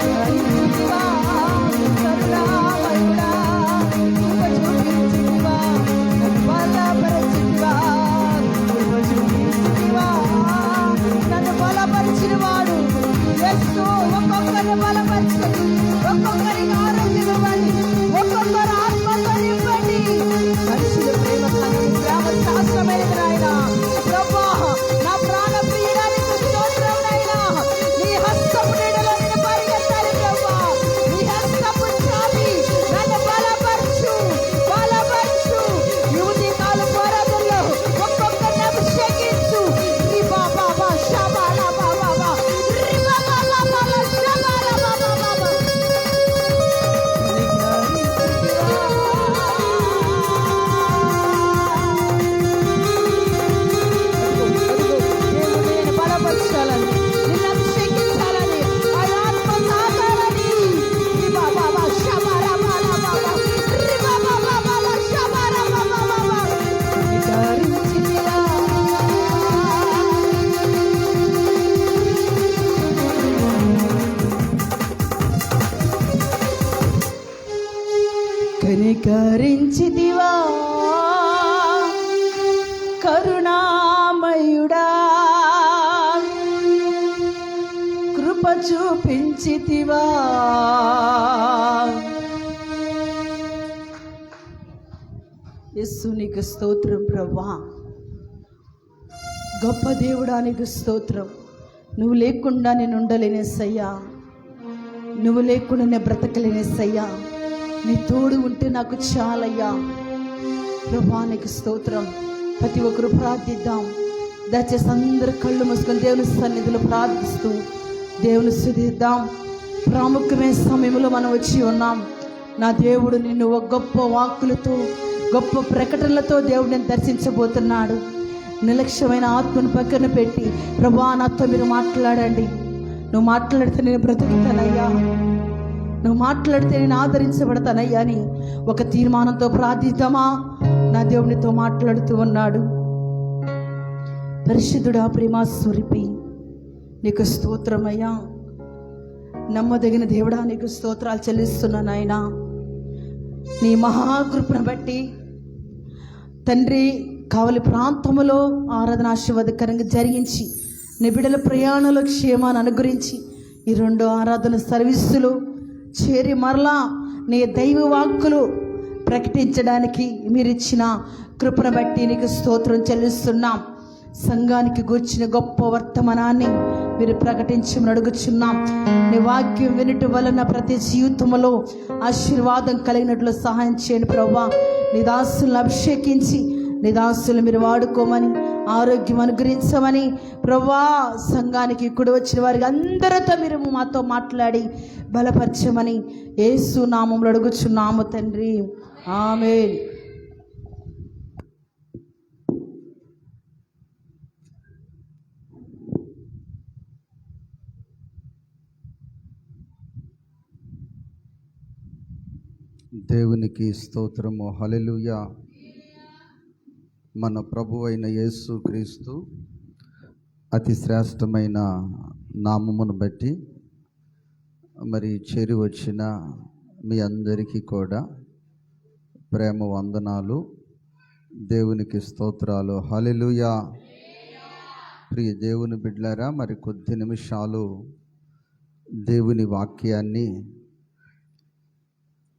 కరుణించితివా, కరుణామయుడా. కృప చూపించితివా, నన్ను బలపరచితివా. కృప చూపించితివా, నన్ను బలపరిచినవాడు. యేసు ఒక్కొక్కరిని బలపరచండి, ఒక్కొక్కరికి ఆరోగ్యం ఇవ్వండి, ఒక్కొక్కరు ఆత్మతో నింపండి. మనుషుల ప్రేమ కన్నా నీ ప్రేమ శాశ్వతమైనది నాయనా. ప్రభువా, నా ప్రాణ ప్రియుడానికి స్తోత్రం నాయనా. నీ హస్తపు నీడలో నేను పరిగెత్తాలి ప్రభువా. నీ హస్తపు చాపి నన్ను బలపరచు, బలపరచు. యువతి కాలు పోరాటంలో ఒక్కొక్కరిని అభిషేకించు. రిబా బాబా శబాల బాబా బాబా రిబా బాబా బాబా శబాల బాబా బాబా. దేవుడు నేను బలపరచాలని, నిన్ను అభిషేకించాలని, ఆ ఆత్మ తాకాలని. రిబా బాబా శబాల బాబా బాబా రిబా బాబా బాబా శబాల బాబా బాబా. కరుణించితివా, కనికరించితివా, కరుణామయుడా. కృప చూపించితివా. యేసు నీకు స్తోత్రం ప్రభువా. గొప్ప దేవుడా నీకు స్తోత్రం. నువ్వు లేకుండా నేను ఉండలేనేసయ్యా, నువ్వు లేకుండా నేను బ్రతకలేనేసయ్యా. నీ తోడు ఉంటే నాకు చాలయ్యా. ప్రభువా నీకు స్తోత్రం. ప్రతి ఒక్కరు ప్రార్థిద్దాం. దయచేసి అందరు కళ్ళు మూసుకొని దేవుని సన్నిధిలో ప్రార్థిస్తూ దేవుని స్తుతిద్దాం. ప్రాముఖ్యమైన సమయంలో మనం వచ్చి ఉన్నాం. నా దేవుడు నిన్ను ఒక గొప్ప వాక్కులతో, గొప్ప ప్రకటనలతో దేవుడు నేను దర్శించబోతున్నాడు. నిర్లక్ష్యమైన ఆత్మను పక్కన పెట్టి ప్రభువా నాతో మీరు మాట్లాడండి. నువ్వు మాట్లాడితే నేను బ్రతుకుతానయ్యా, నువ్వు మాట్లాడితే నేను ఆదరించబడతానయ్యా అని ఒక తీర్మానంతో ప్రార్థిద్దామా? నా దేవునితో మాట్లాడుతూ ఉన్నాడు. పరిశుద్ధుడా, ప్రేమ స్వరూపి నీకు స్తోత్రమయ్యా. నమ్మదగిన దేవుడా నీకు స్తోత్రాలు చెల్లిస్తున్నాను నాయనా. నీ మహాకృపను బట్టి తండ్రి కావలి ప్రాంతములో ఆరాధన ఆశీర్వాదకరంగా జరిగించి నీ బిడ్డల ప్రయాణంలో క్షేమాన్ని అనుగ్రహించి ఈ 2 ఆరాధన సర్వీసులు చేరి మరలా నీ దైవ వాక్కులు ప్రకటించడానికి మీరిచ్చిన కృపను బట్టి నీకు స్తోత్రం చెల్లిస్తున్నాం. సంఘానికి గూర్చిన గొప్ప వర్తమానాన్ని మీరు ప్రకటించమని అడుగుచున్నాం. నీ వాక్యం వినటం వలన ప్రతి జీవితంలో ఆశీర్వాదం కలిగినట్లు సహాయం చేయండి ప్రభువా. నీ దాసులను అభిషేకించి నీ దాసులు మీరు వాడుకోమని, ఆరోగ్యం అనుగ్రహించమని ప్రభువా. సంఘానికి కుడి వచ్చిన వారికి అందరితో మీరు మాతో మాట్లాడి బలపరచమని యేసు నామములో అడుగుచున్నాము తండ్రి. ఆమేన్. దేవునికి స్తోత్రము. హల్లెలూయా. మన ప్రభువైన యేసు క్రీస్తు అతి శ్రేష్టమైన నామమును బట్టి మరి చేరి వచ్చిన మీ అందరికీ కూడా ప్రేమ వందనాలు, దేవునికి స్తోత్రాలు. హల్లెలూయా. ప్రియ దేవుని బిడ్డలారా, మరి కొద్ది నిమిషాలు దేవుని వాక్యాన్ని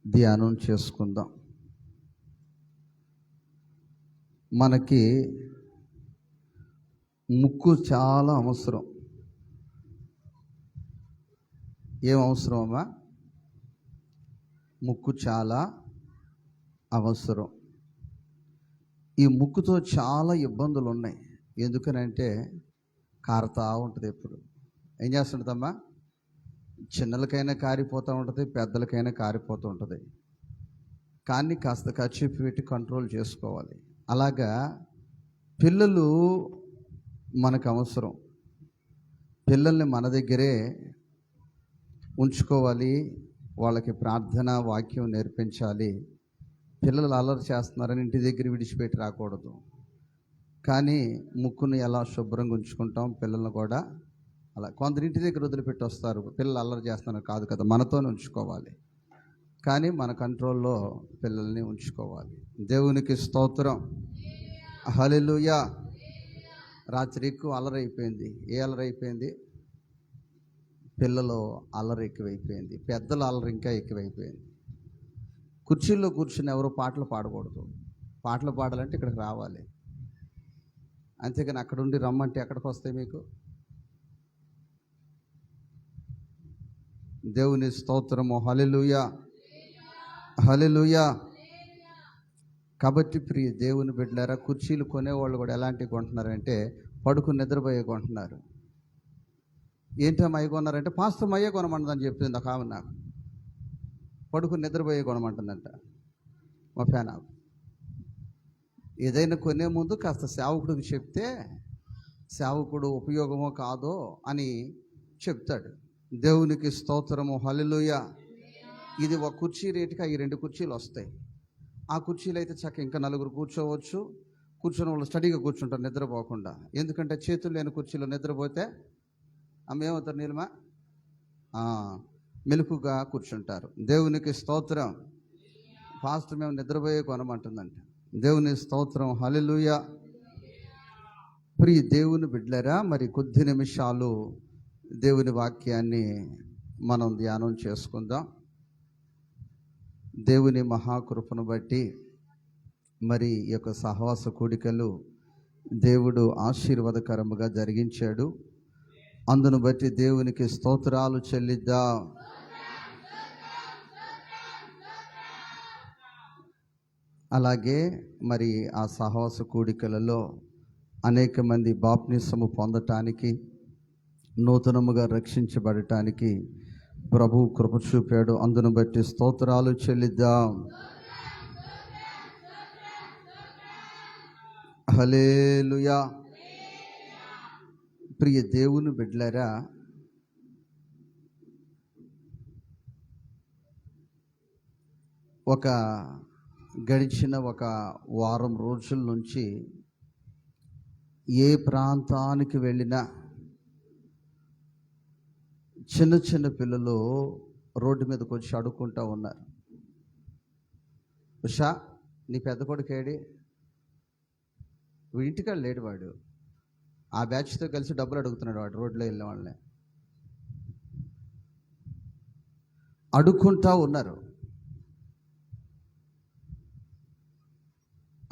ధ్యానం చేసుకుందాం. మనకి ముక్కు చాలా అవసరం. ఏం అవసరమమ్మా? ముక్కు చాలా అవసరం. ఈ ముక్కుతో చాలా ఇబ్బందులు ఉన్నాయి. ఎందుకనంటే కారుతా ఉంటుంది ఎప్పుడు. ఏం చేస్తుంటుందమ్మా? చిన్నలకైనా కారిపోతూ ఉంటుంది, పెద్దలకైనా కారిపోతూ ఉంటుంది. కానీ కాస్త కర్చీఫ్ పెట్టి కంట్రోల్ చేసుకోవాలి. అలాగా పిల్లలు మనకు అవసరం. పిల్లల్ని మన దగ్గరే ఉంచుకోవాలి. వాళ్ళకి ప్రార్థన వాక్యం నేర్పించాలి. పిల్లలు అల్లరి చేస్తున్నారని ఇంటి దగ్గర విడిచిపెట్టి రాకూడదు. కానీ ముక్కును ఎలా శుభ్రంగా ఉంచుకుంటాం, పిల్లల్ని కూడా అలా. కొందరు ఇంటి దగ్గర వదిలిపెట్టి వస్తారు, పిల్లలు అల్లరి చేస్తున్నారు కాదు కదా, మనతోనే ఉంచుకోవాలి. కానీ మన కంట్రోల్లో పిల్లల్ని ఉంచుకోవాలి. దేవునికి స్తోత్రం, హల్లెలూయా. రాత్రి ఎక్కువ అల్లరి అయిపోయింది. ఏ అల్లరి అయిపోయింది? పిల్లలు అల్లరి ఎక్కువైపోయింది, పెద్దల అల్లరి ఇంకా ఎక్కువైపోయింది. కుర్చీల్లో కూర్చుని ఎవరు పాటలు పాడకూడదు. పాటలు పాడాలంటే ఇక్కడికి రావాలి. అంతేకాని అక్కడ ఉండి రమ్మంటే ఎక్కడికి వస్తాయి మీకు? దేవుని స్తోత్రము, హల్లెలూయా, హల్లెలూయా. కాబట్టి ప్రియ దేవుని బిడ్డలారా, కుర్చీలు కొనేవాళ్ళు కూడా ఎలాంటివి కొంటున్నారంటే పడుకుని నిద్రపోయే కొంటున్నారు. ఏంటమ్మా అవి కొన్నారంటే పాస్టర్ అయ్యే కొనమంటుందని చెప్తుంది ఒక ఆమె నాకు. పడుకుని నిద్రపోయే కొనమంటుందంట మా ఫ్యాన్. ఏదైనా కొనే ముందు కాస్త సేవకుడికి చెప్తే సేవకుడు ఉపయోగమో కాదో అని చెప్తాడు. దేవునికి స్తోత్రము, హల్లెలూయా. ఇది ఒక కుర్చీ రేటుకి ఈ 2 కుర్చీలు వస్తాయి. ఆ కుర్చీలు అయితే చక్కగా ఇంకా 4 కూర్చోవచ్చు. కూర్చొని వాళ్ళు స్టడీగా కూర్చుంటారు నిద్రపోకుండా. ఎందుకంటే చేతులు లేని కుర్చీలో నిద్రపోతే ఏమవుతారు? నీలిమా మెలకుగా కూర్చుంటారు. దేవునికి స్తోత్రం. ఫాస్ట్ మేము నిద్రపోయే కొనమంటుందంట. దేవుని స్తోత్రం, హల్లెలూయా. ప్రియ దేవుని బిడ్డలారా, మరి కొద్ది నిమిషాలు దేవుని వాక్యాన్ని మనం ధ్యానం చేసుకుందాం. దేవుని మహాకృపను బట్టి మరి ఈ యొక్క సహవాస కూడికలు దేవుడు ఆశీర్వాదకరముగా జరిగించాడు. అందును బట్టి దేవునికి స్తోత్రాలు చెల్లిద్దాం. అలాగే మరి ఆ సహవాస కూడికలలో అనేక మంది బాప్తిస్మము పొందటానికి, నూతనముగా రక్షించబడటానికి ప్రభు కృప చూపాడు. అందును బట్టి స్తోత్రాలు చెల్లిద్దాం. హల్లెలూయా. ప్రియ దేవుని బిడ్డలారా, గడిచిన ఒక వారం రోజుల నుంచి ఏ ప్రాంతానికి వెళ్ళినా చిన్న చిన్న పిల్లలు రోడ్డు మీదకి వచ్చి అడుక్కుంటూ ఉన్నారు. ఉషా, నీ పెద్ద కొడుకు ఏడి? ఇంటికాడ లేడు వాడు. ఆ బ్యాచ్తో కలిసి డబ్బులు అడుగుతున్నాడు వాడు. రోడ్లో వెళ్ళిన వాళ్ళని అడుక్కుంటా ఉన్నారు.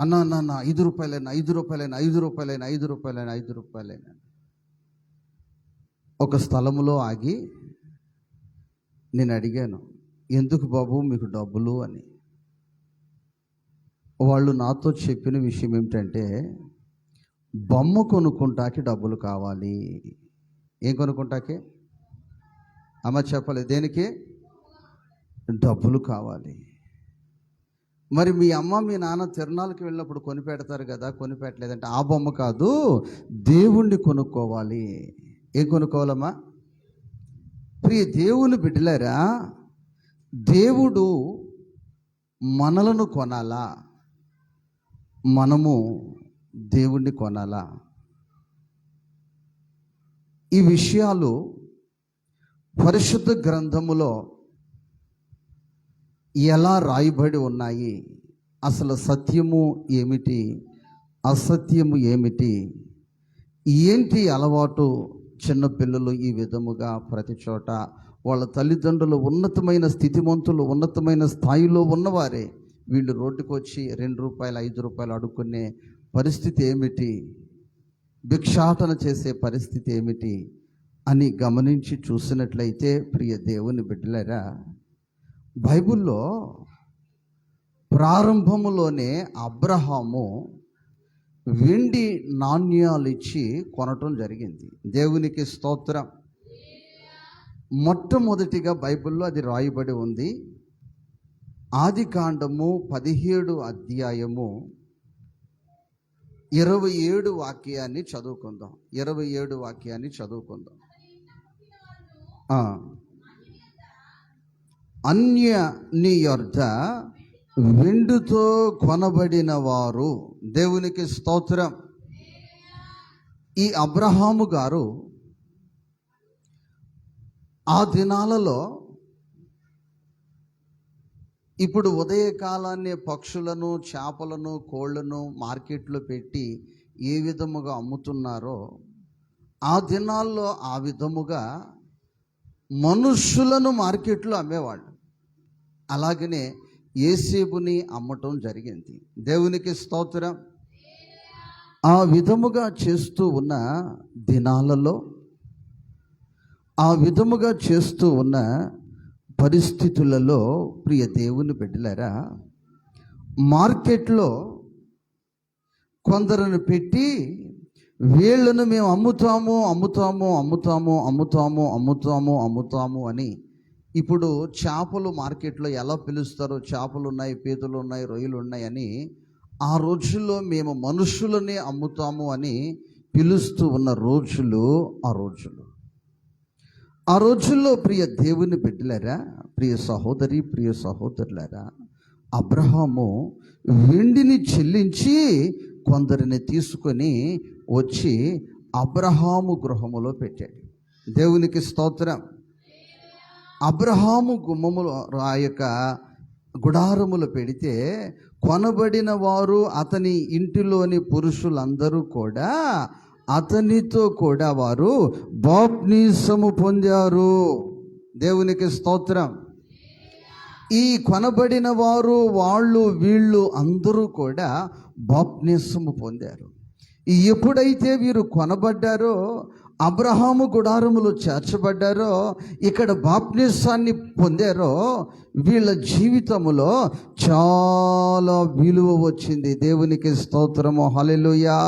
అన్న 5 రూపాయలైనా 5 రూపాయలైనా 5 రూపాయలైనా 5 రూపాయలైనా 5 రూపాయలైనా. ఒక స్థలములో ఆగి నేను అడిగాను, ఎందుకు బాబు మీకు డబ్బులు అని. వాళ్ళు నాతో చెప్పిన విషయం ఏమిటంటే, బొమ్మ కొనుక్కుంటాకి డబ్బులు కావాలి. ఏం కొనుక్కుంటాకి? అమ్మ చెప్పలేదు. దేనికి? డబ్బులు కావాలి. మరి మీ అమ్మ మీ నాన్న తిరునాళ్ళకి వెళ్ళినప్పుడు కొనిపెడతారు కదా, కొనిపెట్టలేదంటే ఆ బొమ్మ కాదు, దేవుణ్ణి కొనుక్కోవాలి. ఏం కొనుక్కోవాలమ్మా? ప్రియ దేవుని బిడ్డలారా, దేవుడు మనలను కొనాలా, మనము దేవుణ్ణి కొనాలా? ఈ విషయాలు పరిశుద్ధ గ్రంథములో ఎలా రాయబడి ఉన్నాయి? అసలు సత్యము ఏమిటి, అసత్యము ఏమిటి, ఏంటి అలవాటు? చిన్నపిల్లలు ఈ విధముగా ప్రతి చోట వాళ్ళ తల్లిదండ్రులు ఉన్నతమైన స్థితిమంతులు, ఉన్నతమైన స్థాయిలో ఉన్నవారే, వీళ్ళు రోడ్డుకు వచ్చి 2 రూపాయలు 5 రూపాయలు అడుక్కునే పరిస్థితి ఏమిటి? భిక్షాటన చేసే పరిస్థితి ఏమిటి అని గమనించి చూసినట్లయితే ప్రియ దేవుని బిడ్డలారా, బైబిల్లో ప్రారంభములోనే అబ్రహాము వెండి నాణ్యాలు ఇచ్చి కొనటం జరిగింది. దేవునికి స్తోత్రం. మొట్టమొదటిగా బైబిల్లో అది రాయబడి ఉంది. ఆదికాండము 17 అధ్యాయము 27 వాక్యాన్ని చదువుకుందాం. 27 వాక్యాన్ని చదువుకుందాం. అన్య నీ యొద్ద వెండితో కొనబడిన వారు. దేవునికి స్తోత్రం. ఈ అబ్రహాము గారు ఆ దినాలలో ఇప్పుడు ఉదయకాలాన్ని పక్షులను, చేపలను, కోళ్లను మార్కెట్లో పెట్టి ఏ విధముగా అమ్ముతున్నారో ఆ దినాల్లో ఆ విధముగా మనుష్యులను మార్కెట్లో అమ్మేవాళ్ళు. అలాగనే యేసేపుని అమ్మటం జరిగింది. దేవునికి స్తోత్రం. ఆ విధముగా చేస్తూ ఉన్న దినాలలో, ఆ విధముగా చేస్తూ ఉన్న పరిస్థితులలో ప్రియ దేవుని బిడ్డలారా, మార్కెట్లో కొందరిని పెట్టి వీళ్ళను మేము అమ్ముతాము అమ్ముతాము అమ్ముతాము అమ్ముతాము అమ్ముతాము అమ్ముతాము అని. ఇప్పుడు చేపలు మార్కెట్లో ఎలా పిలుస్తారో, చేపలు ఉన్నాయి, పీతలు ఉన్నాయి, రొయ్యలు ఉన్నాయని, ఆ రోజుల్లో మేము మనుషులని అమ్ముతాము అని పిలుస్తూ ఉన్న రోజులు ఆ రోజులు. ఆ రోజుల్లో ప్రియ దేవుని బిడ్డలారా, ప్రియ సహోదరి, ప్రియ సహోదరులారా, అబ్రహాము వెండిని చెల్లించి కొందరిని తీసుకొని వచ్చి అబ్రహాము గృహములో పెట్టాడు. దేవునికి స్తోత్రం. అబ్రహాము గుమ్మములో ఆ యొక్క గుడారములు పెడితే కొనబడిన వారు అతని ఇంటిలోని పురుషులందరూ కూడా అతనితో కూడా వారు బాప్తిసము పొందారు. దేవునికి స్తోత్రం. ఈ కొనబడిన వారు, వాళ్ళు వీళ్ళు అందరూ కూడా బాప్తిసము పొందారు. ఎప్పుడైతే వీరు కొనబడ్డారో, అబ్రహాము గుడారములో చేర్చబడ్డారో, ఇక్కడ బాప్తిసాన్ని పొందారో, వీళ్ళ జీవితములో చాలా విలువ వచ్చింది. దేవునికి స్తోత్రము. హల్లెలూయా.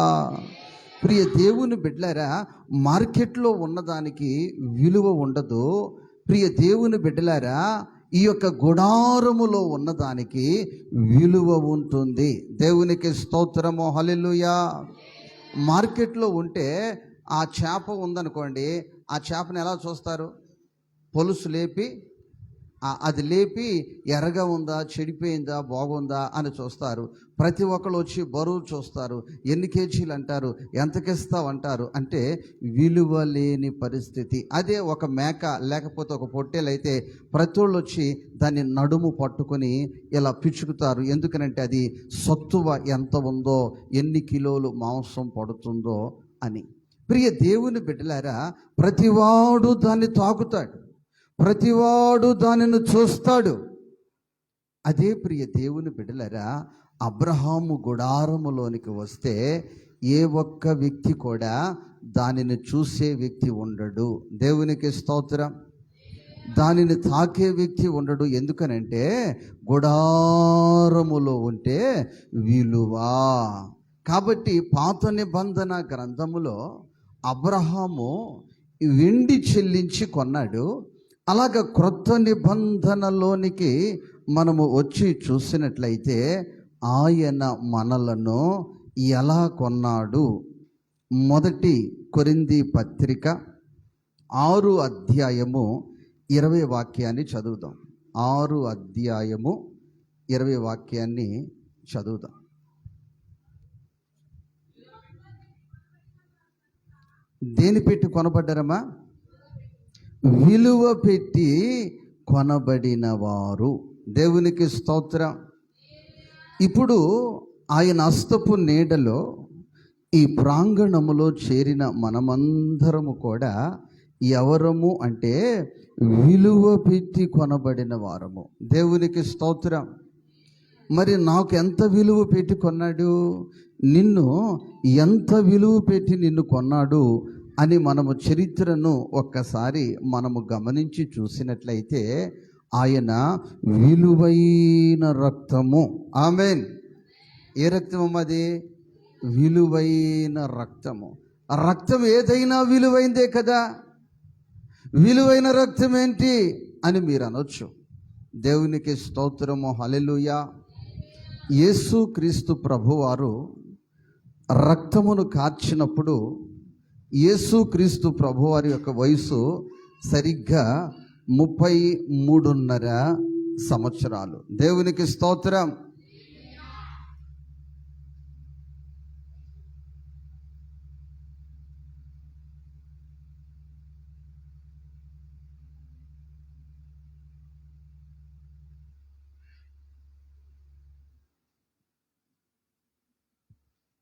ప్రియ దేవుని బిడ్డలారా, మార్కెట్లో ఉన్నదానికి విలువ ఉండదు. ప్రియ దేవుని బిడ్డలారా, ఈ యొక్క గుడారములో ఉన్నదానికి విలువ ఉంటుంది. దేవునికి స్తోత్రము. హల్లెలూయా. మార్కెట్లో ఉంటే ఆ చేప ఉందనుకోండి, ఆ చేపను ఎలా చూస్తారు? పొలుసు లేపి అది లేపి ఎర్రగా ఉందా, చెడిపోయిందా, బాగుందా అని చూస్తారు. ప్రతి ఒక్కరు వచ్చి బరువు చూస్తారు, ఎన్ని కేజీలు అంటారు, ఎంతకిస్తావు అంటారు. అంటే విలువ లేని పరిస్థితి. అదే ఒక మేక లేకపోతే ఒక పొట్టేలు అయితే ప్రతి వాళ్ళు వచ్చి దాన్ని నడుము పట్టుకొని ఇలా పిచ్చుకుతారు. ఎందుకనంటే అది సత్తువ ఎంత ఉందో, ఎన్ని కిలోలు మాంసం పడుతుందో అని. ప్రియ దేవుని బిడ్డలారా, ప్రతివాడు దాన్ని తాకుతాడు, ప్రతివాడు దానిని చూస్తాడు. అదే ప్రియ దేవుని బిడ్డలారా, అబ్రహాము గుడారములోనికి వస్తే ఏ ఒక్క వ్యక్తి కూడా దానిని చూసే వ్యక్తి ఉండడు. దేవునికి స్తోత్రం. దానిని తాకే వ్యక్తి ఉండడు. ఎందుకనంటే గుడారములో ఉంటే విలువ. కాబట్టి పాత నిబంధన గ్రంథములో అబ్రహాము వెండి చెల్లించి కొన్నాడు. అలాగ క్రొత్త నిబంధనలోనికి మనము వచ్చి చూసినట్లయితే ఆయన మనలను ఎలా కొన్నాడు? 1 కొరింథీ పత్రిక 6 అధ్యాయము 20 వాక్యాన్ని చదువుదాం. 6 అధ్యాయము 20 వాక్యాన్ని చదువుదాం. దేని పెట్టి కొనబడ్డారమ్మా? విలువ పెట్టి కొనబడిన వారు. దేవునికి స్తోత్రం. ఇప్పుడు ఆయన హస్తపు నీడలో ఈ ప్రాంగణములో చేరిన మనమందరము కూడా ఎవరము అంటే విలువ పెట్టి కొనబడిన వారము. దేవునికి స్తోత్రం. మరి నాకు ఎంత విలువ పెట్టి కొన్నాడు? నిన్ను ఎంత విలువ పెట్టి నిన్ను కొన్నాడు అని మనము చరిత్రను ఒక్కసారి మనము గమనించి చూసినట్లయితే ఆయన విలువైన రక్తము. ఆమేన్. ఏ రక్తము అది? విలువైన రక్తము. ఆ రక్తం ఏదైనా విలువైందే కదా. విలువైన రక్తం ఏంటి అని మీరు అనొచ్చు. దేవునికి స్తోత్రము, హల్లెలూయా. యేసుక్రీస్తు ప్రభువారు రక్తమును కార్చినప్పుడు యేసుక్రీస్తు ప్రభువారి యొక్క వయసు సరిగ్గా 33.5 సంవత్సరాలు. దేవునికి స్తోత్రం.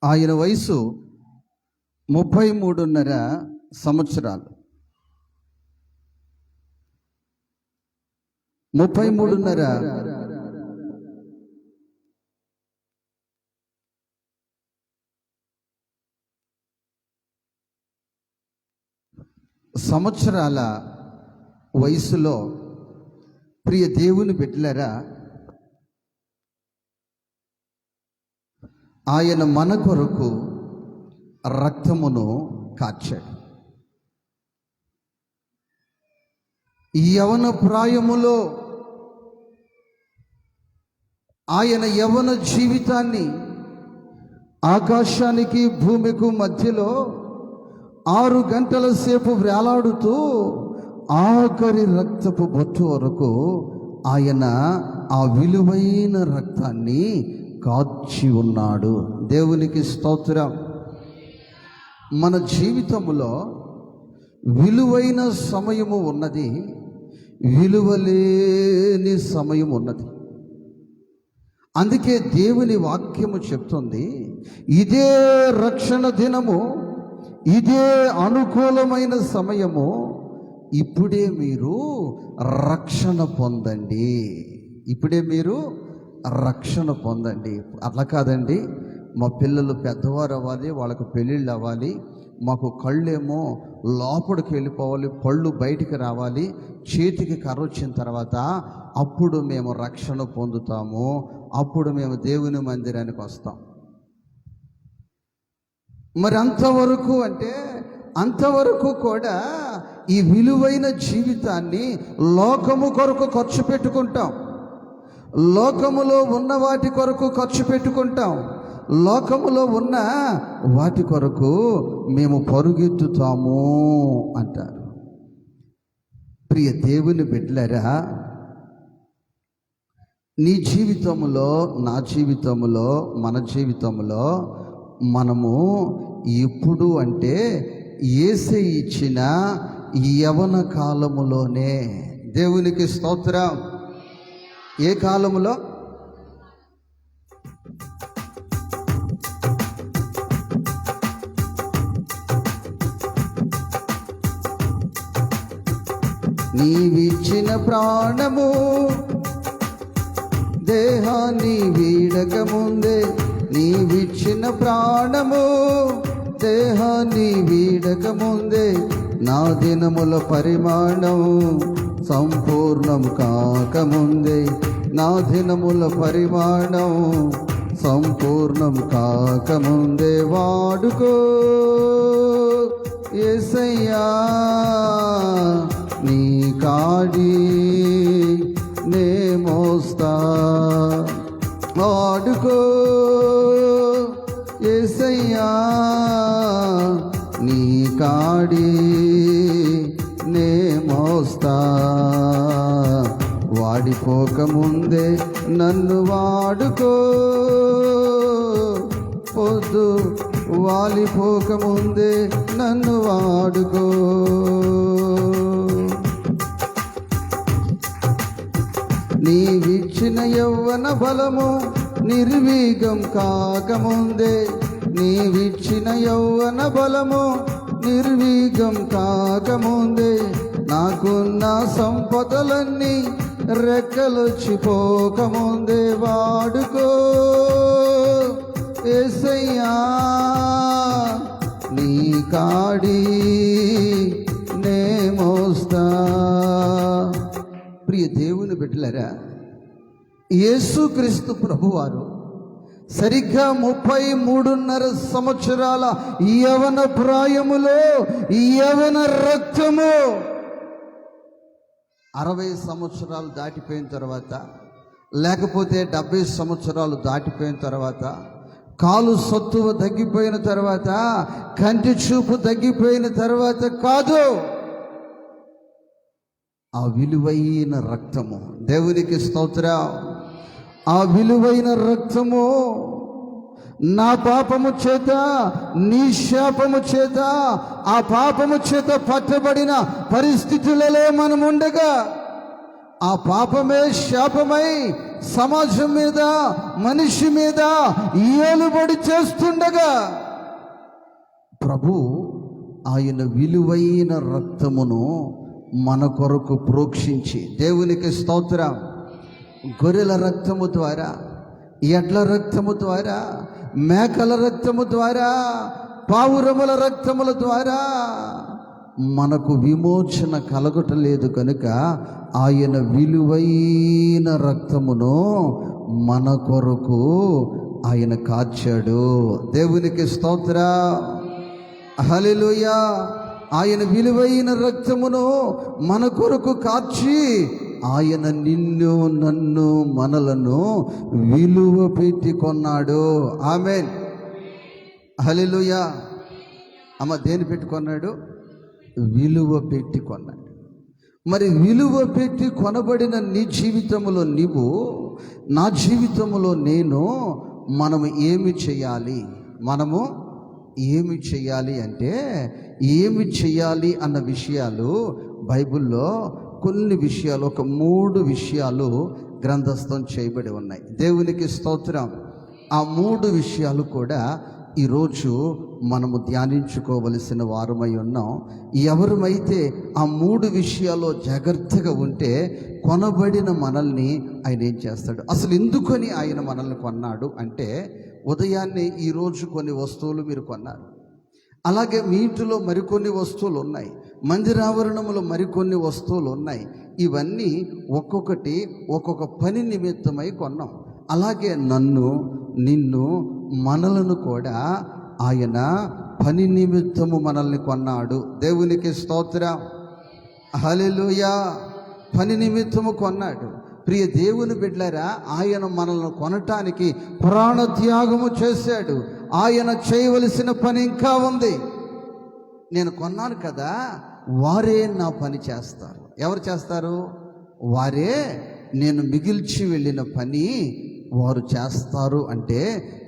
ఆయన వయసు 33.5 సంవత్సరాలు. 33.5 సంవత్సరాల వయసులో ప్రియ దేవుని బిడ్డలారా, ఆయన మన కొరకు రక్తమును కార్చాడు. ఈ యవన ప్రాయములో ఆయన యవన జీవితాన్ని ఆకాశానికి భూమికి మధ్యలో 6 గంటల సేపు వేలాడుతూ ఆఖరి రక్తపు బొట్టు వరకు ఆయన ఆ విలువైన రక్తాన్ని కాచి ఉన్నాడు. దేవునికి స్తోత్రం. మన జీవితంలో విలువైన సమయము ఉన్నది, విలువలేని సమయం ఉన్నది. అందుకే దేవుని వాక్యము చెప్తుంది, ఇదే రక్షణ దినము, ఇదే అనుకూలమైన సమయము, ఇప్పుడే మీరు రక్షణ పొందండి. ఇప్పుడే మీరు రక్షణ పొందండి. అట్లా కాదండి, మా పిల్లలు పెద్దవారు అవ్వాలి, వాళ్ళకు పెళ్ళిళ్ళు అవ్వాలి, మాకు కళ్ళేమో లోపలికి వెళ్ళిపోవాలి, పళ్ళు బయటికి రావాలి, చేతికి కర్ర వచ్చిన తర్వాత అప్పుడు మేము రక్షణ పొందుతాము, అప్పుడు మేము దేవుని మందిరానికి వస్తాం. మరి అంతవరకు అంటే అంతవరకు కూడా ఈ విలువైన జీవితాన్ని లోకము కొరకు ఖర్చు పెట్టుకుంటాం, లోకములో ఉన్న వాటి కొరకు ఖర్చు పెట్టుకుంటాం, లోకములో ఉన్న వాటి కొరకు మేము పరుగెత్తుతాము అంటారు. ప్రియ దేవుని బిడ్డలారా, నీ జీవితంలో, నా జీవితంలో, మన జీవితంలో మనము ఎప్పుడు అంటే యేసే ఇచ్చిన యవన కాలములోనే. దేవునికి స్తోత్రం. ఏ కాలములో? నీవిచ్చిన ప్రాణము దేహాన్ని వీడకముందే, నీవిచ్చిన ప్రాణము దేహాన్ని వీడకముందే, నా దినముల పరిమాణం సంపూర్ణం కాకముందే, నా దినముల పరిమాణం సంపూర్ణం కాకముందే వాడుకో యేసయ్యా నీ కాడి నే మోస్తా. వాడుకో యేసయ్యా నీ కాడి నే మోస్తా. వాడిపోకముందే నన్ను వాడుకో, పొద్దు వాలిపోకముందే నన్ను వాడుకో. నీవిచ్చిన యవ్వన బలము నిర్వీగం కాకముందే, నీవిచ్చిన యవ్వన బలము నిర్వీగం కాకముందే, నాకున్న సంపదలన్నీ రెక్కలొచ్చిపోకముందే వాడుకో యేసయ్యా నీ కాడి నే మోస్తా. ప్రియ దేవుని బిడ్డలారా, యేసుక్రీస్తు ప్రభువారు సరిగ్గా 33.5 సంవత్సరాల యవన ప్రాయములో యవన రక్తము 60 సంవత్సరాలు దాటిపోయిన తర్వాత, లేకపోతే 70 సంవత్సరాలు దాటిపోయిన తర్వాత, కాలు సత్తువ తగ్గిపోయిన తర్వాత, కంటి చూపు తగ్గిపోయిన తర్వాత కాదు, ఆ విలువైన రక్తము, దేవునికి స్తోత్రం, ఆ విలువైన రక్తము నా పాపము చేత, నీ శాపము చేత, ఆ పాపము చేత పట్టబడిన పరిస్థితులలో మనం ఉండగా, ఆ పాపమే శాపమై సమాజం మీద, మనిషి మీద ఏలుబడి చేస్తుండగా, ప్రభు ఆయన విలువైన రక్తమును మన కొరకు ప్రోక్షించి, దేవునికి స్తోత్రం, గొర్రెల రక్తము ద్వారా, ఎడ్ల రక్తము ద్వారా, మేకల రక్తము ద్వారా, పావురముల రక్తముల ద్వారా మనకు విమోచన కలగటలేదు కనుక ఆయన విలువైన రక్తమును మన కొరకు ఆయన కార్చాడు. దేవునికి స్తోత్రం, హల్లెలూయా. ఆయన విలువైన రక్తమును మన కొరకు కార్చి ఆయన నిన్ను, నన్ను, మనలను విలువ పెట్టి కొన్నాడు. ఆమేన్, హల్లెలూయా. అమ్మ, దేని పెట్టి కొన్నాడు? విలువ పెట్టి కొన్నాడు. మరి విలువ పెట్టి కొనబడిన నీ జీవితంలో నీవు, నా జీవితంలో నేను, మనము ఏమి చేయాలి? మనము ఏమి చేయాలి అంటే, ఏమి చేయాలి అన్న విషయాలు బైబిల్లో కొన్ని విషయాలు, ఒక 3 విషయాలు గ్రంథస్థం చేయబడి ఉన్నాయి. దేవునికి స్తోత్రం. ఆ 3 విషయాలు కూడా ఈరోజు మనము ధ్యానించుకోవలసిన వారమై ఉన్నాం. ఎవరమైతే ఆ 3 విషయాల్లో జాగ్రత్తగా ఉంటే కొనబడిన మనల్ని ఆయన ఏం చేస్తాడు? అసలు ఎందుకని ఆయన మనల్ని కొన్నాడు అంటే, ఉదయాన్నే ఈరోజు కొన్ని వస్తువులు మీరు కొన్నారు, అలాగే మీ ఇంటిలో మరికొన్ని వస్తువులు ఉన్నాయి, మందిరావరణంలో మరికొన్ని వస్తువులు ఉన్నాయి. ఇవన్నీ ఒక్కొక్కటి ఒక్కొక్క పని నిమిత్తమై కొన్నాం. అలాగే నన్ను, నిన్ను, మనలను కూడా ఆయన పని నిమిత్తము మనల్ని కొన్నాడు. దేవునికి స్తోత్రం, హల్లెలూయా. పని నిమిత్తము కొన్నాడు. ప్రియ దేవుని బిడ్డలారా, ఆయన మనల్ని కొనటానికి ప్రాణ త్యాగము చేశాడు. ఆయన చేయవలసిన పని ఇంకా ఉంది. నేను కొన్నాను కదా, వారే నా పని చేస్తారు. ఎవరు చేస్తారు? వారే నేను మిగిల్చి వెళ్ళిన పని వారు చేస్తారు. అంటే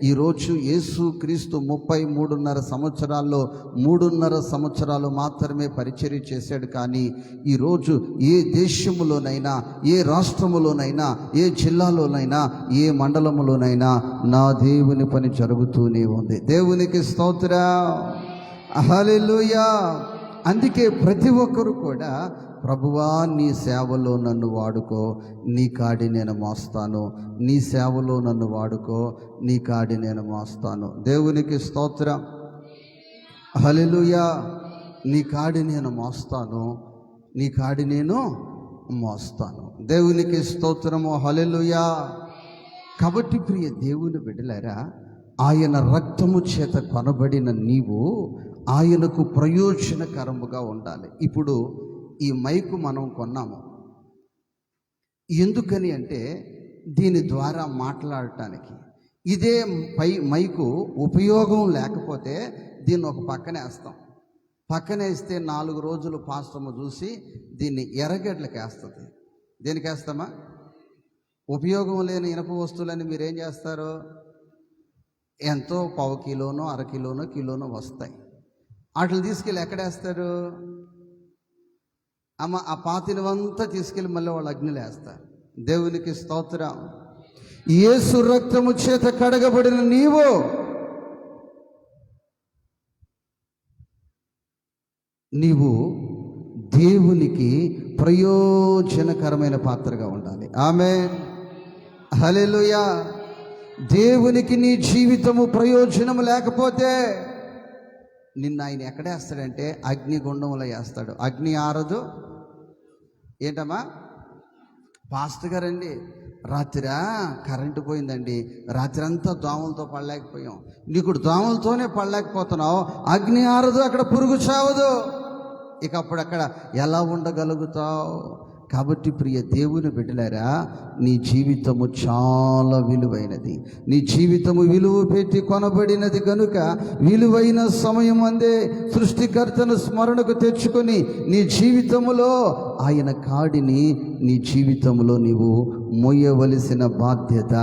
ఈరోజు యేసుక్రీస్తు 33.5 సంవత్సరాల్లో 3.5 సంవత్సరాలు మాత్రమే పరిచర్య చేశాడు. కానీ ఈరోజు ఏ దేశములోనైనా, ఏ రాష్ట్రములోనైనా, ఏ జిల్లాలోనైనా, ఏ మండలములోనైనా నా దేవుని పని జరుగుతూనే ఉంది. దేవునికి స్తోత్రం, హల్లెలూయా. అందుకే ప్రతి ఒక్కరు కూడా, ప్రభువా నీ సేవలో నన్ను వాడుకో, నీ కాడి నేను మోస్తాను. నీ సేవలో నన్ను వాడుకో, నీ కాడి నేను మోస్తాను. దేవునికి స్తోత్రం, హల్లెలూయా. నీ కాడి నేను మోస్తాను, నీ కాడి నేను మోస్తాను. దేవునికి స్తోత్రము, హల్లెలూయా. కాబట్టి ప్రియ దేవుని బిడ్డలారా, ఆయన రక్తము చేత కొనబడిన నీవు ఆయనకు ప్రయోజనకరముగా ఉండాలి. ఇప్పుడు ఈ మైకు మనం కొన్నాము. ఎందుకని అంటే, దీని ద్వారా మాట్లాడటానికి. ఇదే మైకు ఉపయోగం లేకపోతే దీన్ని ఒక పక్కనే వేస్తాం. పక్కన వేస్తే 4 రోజులు పాస్టము చూసి దీన్ని ఎర్రగడ్డలకు వేస్తుంది. దేనికి వేస్తామా? ఉపయోగం లేని ఇనప వస్తువులని మీరేం చేస్తారు? ఎంతో 1/4 కిలోనో, 1/2 కిలోనో, కిలోనో వస్తాయి. వాటిని తీసుకెళ్ళి ఎక్కడేస్తారు? అమ్మ, ఆ పాతినవంతా తీసుకెళ్ళి మళ్ళీ వాళ్ళు అగ్నిలో వేస్తారు. దేవునికి స్తోత్రం. యేసు రక్తము చేత కడగబడిన నీవు దేవునికి ప్రయోజనకరమైన పాత్రగా ఉండాలి. ఆమేన్, హల్లెలూయా. దేవునికి నీ జీవితము ప్రయోజనము లేకపోతే నిన్ను ఆయన ఎక్కడేస్తాడంటే అగ్నిగుండంలో వేస్తాడు. అగ్ని ఆరదు. ఏంటమ్మా పాస్టర్ గారండి, రాత్రి కరెంటు పోయిందండి, రాత్రి అంతా దోమలతో పడలేకపోయాం. నీకు దోమలతోనే పడలేకపోతున్నావు, అగ్ని ఆరదు, అక్కడ పురుగు చావదు, ఇక అప్పుడు అక్కడ ఎలా ఉండగలుగుతావు? కాబట్టి ప్రియ దేవుని బిడ్డలారా, నీ జీవితము చాలా విలువైనది. నీ జీవితము విలువ పెట్టి కొనబడినది కనుక విలువైన సమయం అందే సృష్టికర్తను స్మరణకు తెచ్చుకొని నీ జీవితములో ఆయన కాడిని నీ జీవితంలో నీవు మోయవలసిన బాధ్యత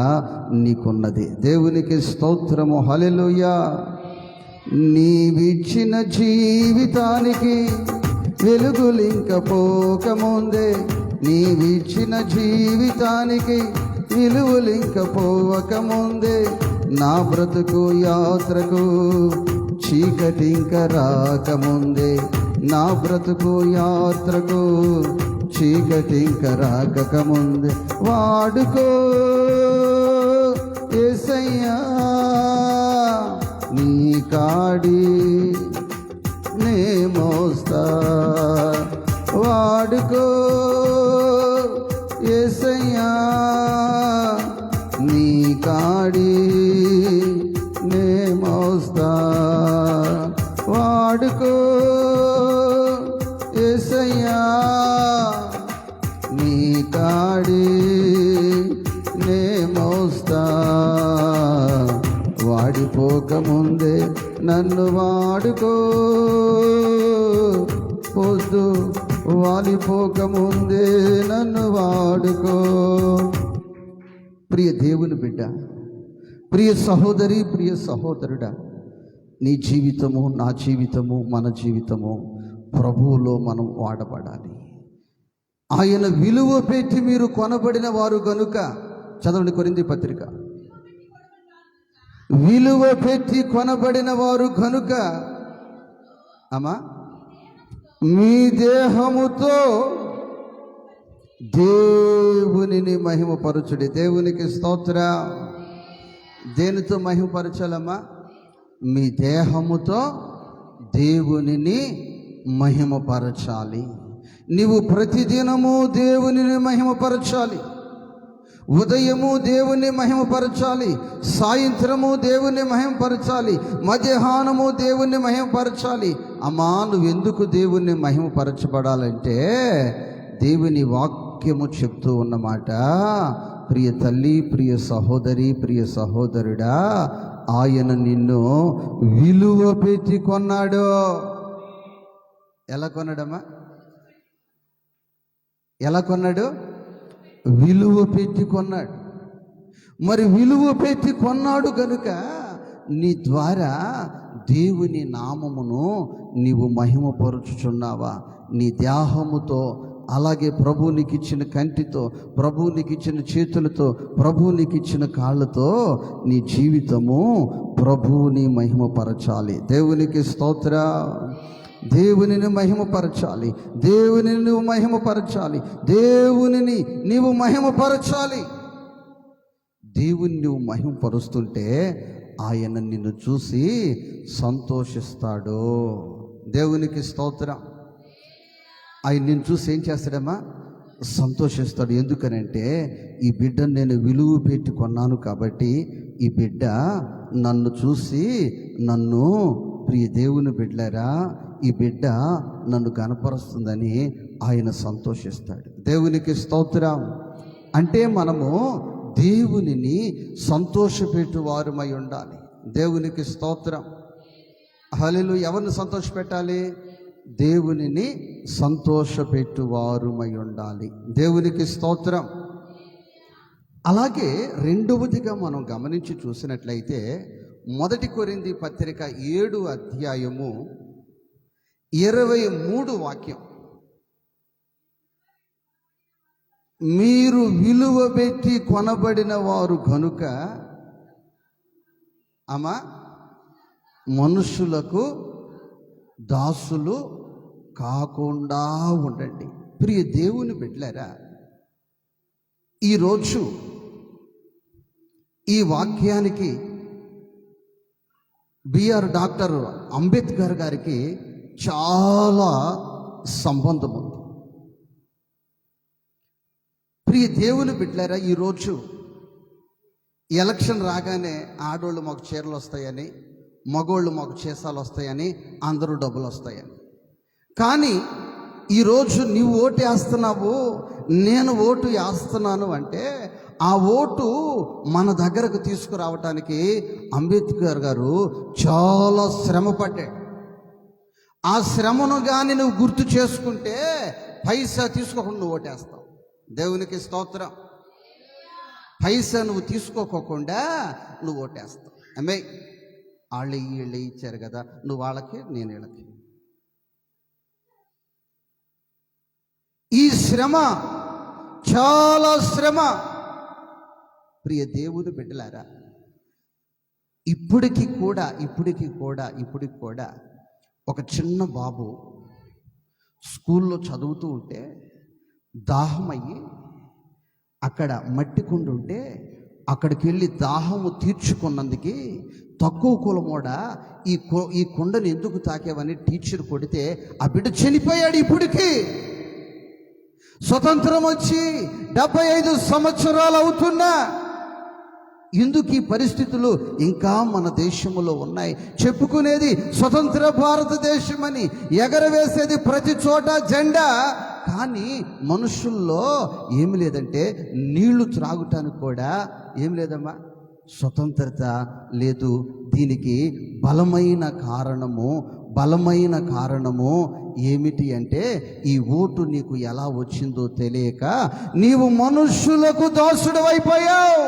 నీకున్నది. దేవునికి స్తోత్రము. హల్లెలూయా. నీవిచ్చిన జీవితానికి వెలుగులింక పోకముందే, నీవిచ్చిన జీవితానికి విలువలింక పోవకముందే, నా బ్రతుకు యాత్రకు చీకటింక రాకముందే, నా బ్రతుకు యాత్రకు చీకటింక రాకముందే, వాడుకో యేసయ్యా నీ కాడి నే మోస్తా, వాడుకో యేసయ్యా నీ కాడి నే మోస్తా, వాడుకో యేసయ్యా నీ కాడి నే మోస్తా, వాడిపోకముందే నన్ను వాడుకో, పొద్దు వాలిపోకముందే నన్ను వాడుకో. ప్రియ దేవుని బిడ్డ, ప్రియ సహోదరి, ప్రియ సహోదరుడా, నీ జీవితము, నా జీవితము, మన జీవితము ప్రభువులో మనం వాడబడాలి. ఆయన విలువ పెట్టి మీరు కొనబడిన వారు గనుక, చదవండి కొరింథీ పత్రిక, విలువ పెట్టి కొనబడిన వారు కనుక అమ్మా మీ దేహముతో దేవునిని మహిమపరచుడి. దేవునికి స్తోత్రం. దేనితో మహిమపరచాలమ్మా? మీ దేహముతో దేవునిని మహిమపరచాలి. నీవు ప్రతిదినము దేవునిని మహిమపరచాలి. ఉదయము దేవుని మహిమపరచాలి, సాయంత్రము దేవుని మహిమపరచాలి, మధ్యాహ్నము దేవుని మహిమపరచాలి. అమ్మా, నువ్వెందుకు దేవుని మహిమపరచబడాలంటే దేవుని వాక్యము చెప్తూ ఉన్నమాట. ప్రియ తల్లి, ప్రియ సహోదరి, ప్రియ సహోదరుడా, ఆయన నిన్ను విలువ పెట్టి కొన్నాడు. ఎలా కొన్నాడమ్మా? ఎలా కొన్నాడు? విలువ పెట్టి కొన్నాడు. మరి విలువ పెట్టి కొన్నాడు కనుక నీ ద్వారా దేవుని నామమును నీవు మహిమపరుచుచున్నావా? నీ దేహముతో, అలాగే ప్రభువు నీకు ఇచ్చిన కంటితో, ప్రభువు నీకు ఇచ్చిన చేతులతో, ప్రభువు నీకు ఇచ్చిన కాళ్ళతో నీ జీవితము ప్రభువుని మహిమపరచాలి. దేవునికి స్తోత్రం. దేవునిని మహిమపరచాలి, దేవునిని నువ్వు మహిమపరచాలి, దేవునిని నీవు మహిమపరచాలి. దేవుని నువ్వు మహిమపరుస్తుంటే ఆయన నిన్ను చూసి సంతోషిస్తాడు. దేవునికి స్తోత్రం. ఆయన నిన్ను చూసి ఏం చేస్తాడమ్మా? సంతోషిస్తాడు. ఎందుకనంటే ఈ బిడ్డను నేను విలువ పెట్టి కొన్నాను కాబట్టి ఈ బిడ్డ నన్ను చూసి, నన్ను ప్రియ దేవుని బిడ్డలారా, ఈ బిడ్డ నన్ను కనపరుస్తుందని ఆయన సంతోషిస్తాడు. దేవునికి స్తోత్రం. అంటే మనము దేవునిని సంతోషపెట్టు వారమై ఉండాలి. దేవునికి స్తోత్రం. హల్లెలూయా. ఎవరిని సంతోషపెట్టాలి? దేవునిని సంతోషపెట్టు వారమై ఉండాలి. దేవునికి స్తోత్రం. అలాగే రెండవదిగా మనం గమనించి చూసినట్లయితే 1 కొరింథీ పత్రిక 7వ అధ్యాయము 23 వాక్యం, మీరు విలువ పెట్టి కొనబడిన వారు గనుక అమ్మా మనుషులకు దాసులు కాకుండా ఉండండి. ప్రియ దేవుని బిడ్డలారా, ఈరోజు ఈ వాక్యానికి డాక్టర్ అంబేద్కర్ గారికి చాలా సంబంధం ఉంది. ప్రియ దేవుని బిడ్డలారా, ఈరోజు ఎలక్షన్ రాగానే ఆడోళ్ళు మాకు చీరలు వస్తాయని, మగోళ్ళు మాకు చేసాలు వస్తాయని, అందరూ డబ్బులు వస్తాయని. కానీ ఈరోజు నీవు ఓటు వేస్తున్నావు, నేను ఓటు వేస్తున్నాను అంటే ఆ ఓటు మన దగ్గరకు తీసుకురావటానికి అంబేద్కర్ గారు చాలా శ్రమ పడ్డాడు. ఆ శ్రమను కానీ నువ్వు గుర్తు చేసుకుంటే పైసా తీసుకోకుండా నువ్వు ఓటేస్తావు. దేవునికి స్తోత్రం. పైసా నువ్వు తీసుకోకుండా నువ్వు ఓటేస్తావు. అమ్మే వీళ్ళు ఇచ్చారు కదా, నువ్వు వాళ్ళకి, నేను వీళ్ళకి. ఈ శ్రమ చాలా శ్రమ. ప్రియ దేవుని బిడ్డలారా, ఇప్పటికి కూడా ఒక చిన్న బాబు స్కూల్లో చదువుతూ ఉంటే దాహం అయ్యి అక్కడ మట్టి కుండ ఉంటే అక్కడికి వెళ్ళి దాహము తీర్చుకున్నందుకు తక్కువ కులమోడ ఈ కుండను ఎందుకు తాకేవని టీచర్ కొడితే ఆ బిడ్డ చనిపోయాడు. ఇప్పటికి స్వతంత్రం వచ్చి 75 సంవత్సరాలు అవుతున్నా ఎందుకు ఈ పరిస్థితులు ఇంకా మన దేశంలో ఉన్నాయి? చెప్పుకునేది స్వతంత్ర భారతదేశం అని, ఎగరవేసేది ప్రతి చోట జెండా, కానీ మనుషుల్లో ఏమి లేదంటే నీళ్లు త్రాగటానికి కూడా ఏం లేదమ్మా, స్వతంత్రత లేదు. దీనికి బలమైన కారణము ఏమిటి అంటే ఈ ఓటు నీకు ఎలా వచ్చిందో తెలియక నీవు మనుషులకు దాసుడవైపోయావు.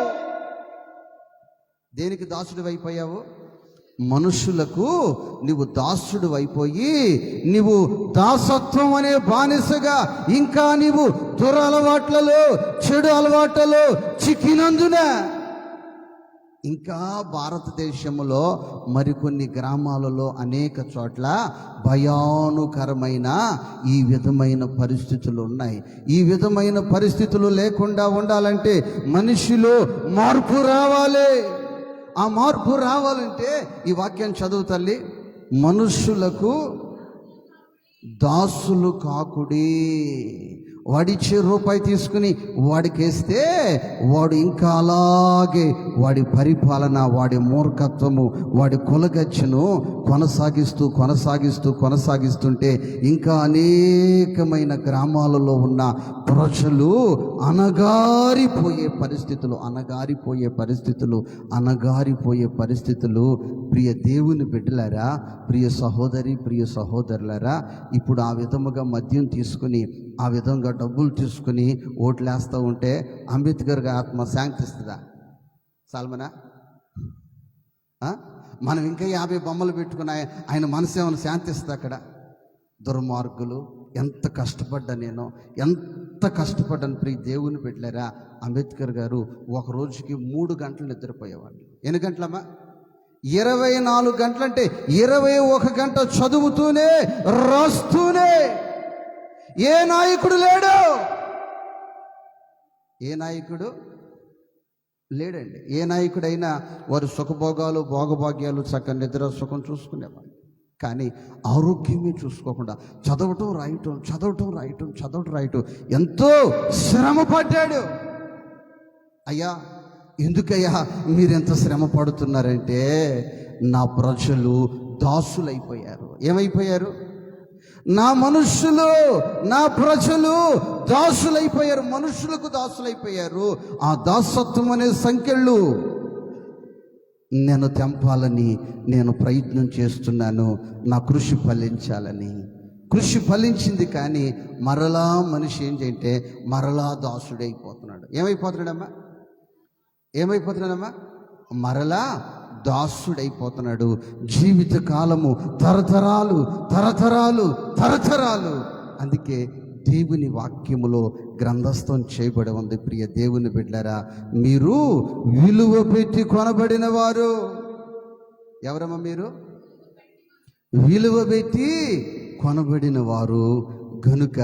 దేనికి దాసుడివైపోయావు? మనుషులకు నీవు దాసుడివైపోయి నీవు దాసత్వం అనే బానిసగా ఇంకా నీవు దురలవాట్లలో, చెడు అలవాట్లలో చిక్కినందున ఇంకా భారతదేశంలో మరికొన్ని గ్రామాలలో అనేక చోట్ల భయానకరమైన ఈ విధమైన పరిస్థితులు ఉన్నాయి. ఈ విధమైన పరిస్థితులు లేకుండా ఉండాలంటే మనిషిలో మార్పు రావాలి. ఆ మార్పు రావాలంటే ఈ వాక్యం చదువు తల్లి. మనుషులకు దాసులు కాకుడి. వాడిచ్చే రూపాయి తీసుకుని వాడికి వేస్తే వాడు ఇంకా అలాగే వాడి పరిపాలన, వాడి మూర్ఖత్వము, వాడి కులగచ్చను కొనసాగిస్తుంటే ఇంకా అనేకమైన గ్రామాలలో ఉన్న ప్రజలు అనగారిపోయే పరిస్థితులు. ప్రియ దేవుని బిడ్డలారా, ప్రియ సహోదరులారా, ఇప్పుడు ఆ విధముగా మద్యం తీసుకుని, ఆ విధంగా డబ్బులు తీసుకుని ఓట్లేస్తూ ఉంటే అంబేద్కర్ గారి ఆత్మ శాంతిస్తుందా? సాల్మనా? మనం ఇంకా 50 బొమ్మలు పెట్టుకుని ఆయన మనసు ఏమైనా శాంతిస్తుంది అక్కడ? దుర్మార్గులు. ఎంత కష్టపడ్డాను ప్రియ దేవుని పెట్టలేరా. అంబేద్కర్ గారు ఒక రోజుకి 3 గంటలు నిద్రపోయేవాళ్ళు. ఎన్ని గంటలమ్మా? 24 గంటలంటే 21 గంట చదువుతూనే రాస్తూనే. ఏ నాయకుడు లేడండి. ఏ నాయకుడైనా వారు సుఖభోగాలు, భోగభాగ్యాలు, చక్కని నిద్ర, సుఖం చూసుకునేవాళ్ళు. కానీ ఆరోగ్యమే చూసుకోకుండా చదవటం రాయటం ఎంతో శ్రమ పడ్డాడు. అయ్యా, ఎందుకయ్యా మీరెంత శ్రమ పడుతున్నారంటే నా ప్రజలు దాసులైపోయారు. ఏమైపోయారు? నా ప్రజలు దాసులైపోయారు. మనుషులకు దాసులైపోయారు. ఆ దాసత్వం అనే సంఖ్యలు నేను తెంపాలని నేను ప్రయత్నం చేస్తున్నాను. నా కృషి ఫలించాలని. కృషి ఫలించింది, కానీ మరలా మనిషి ఏంటంటే మరలా దాసుడైపోతున్నాడు. ఏమైపోతున్నాడమ్మా? మరలా దాసుడైపోతున్నాడు. జీవిత కాలము తరతరాలు. అందుకే దేవుని వాక్యములో గ్రంథస్థం చేయబడి ఉంది. ప్రియ దేవుని బిడ్డలారా, మీరు విలువ పెట్టి కొనబడిన వారు. ఎవరమ్మా మీరు? విలువ పెట్టి కొనబడిన వారు గనుక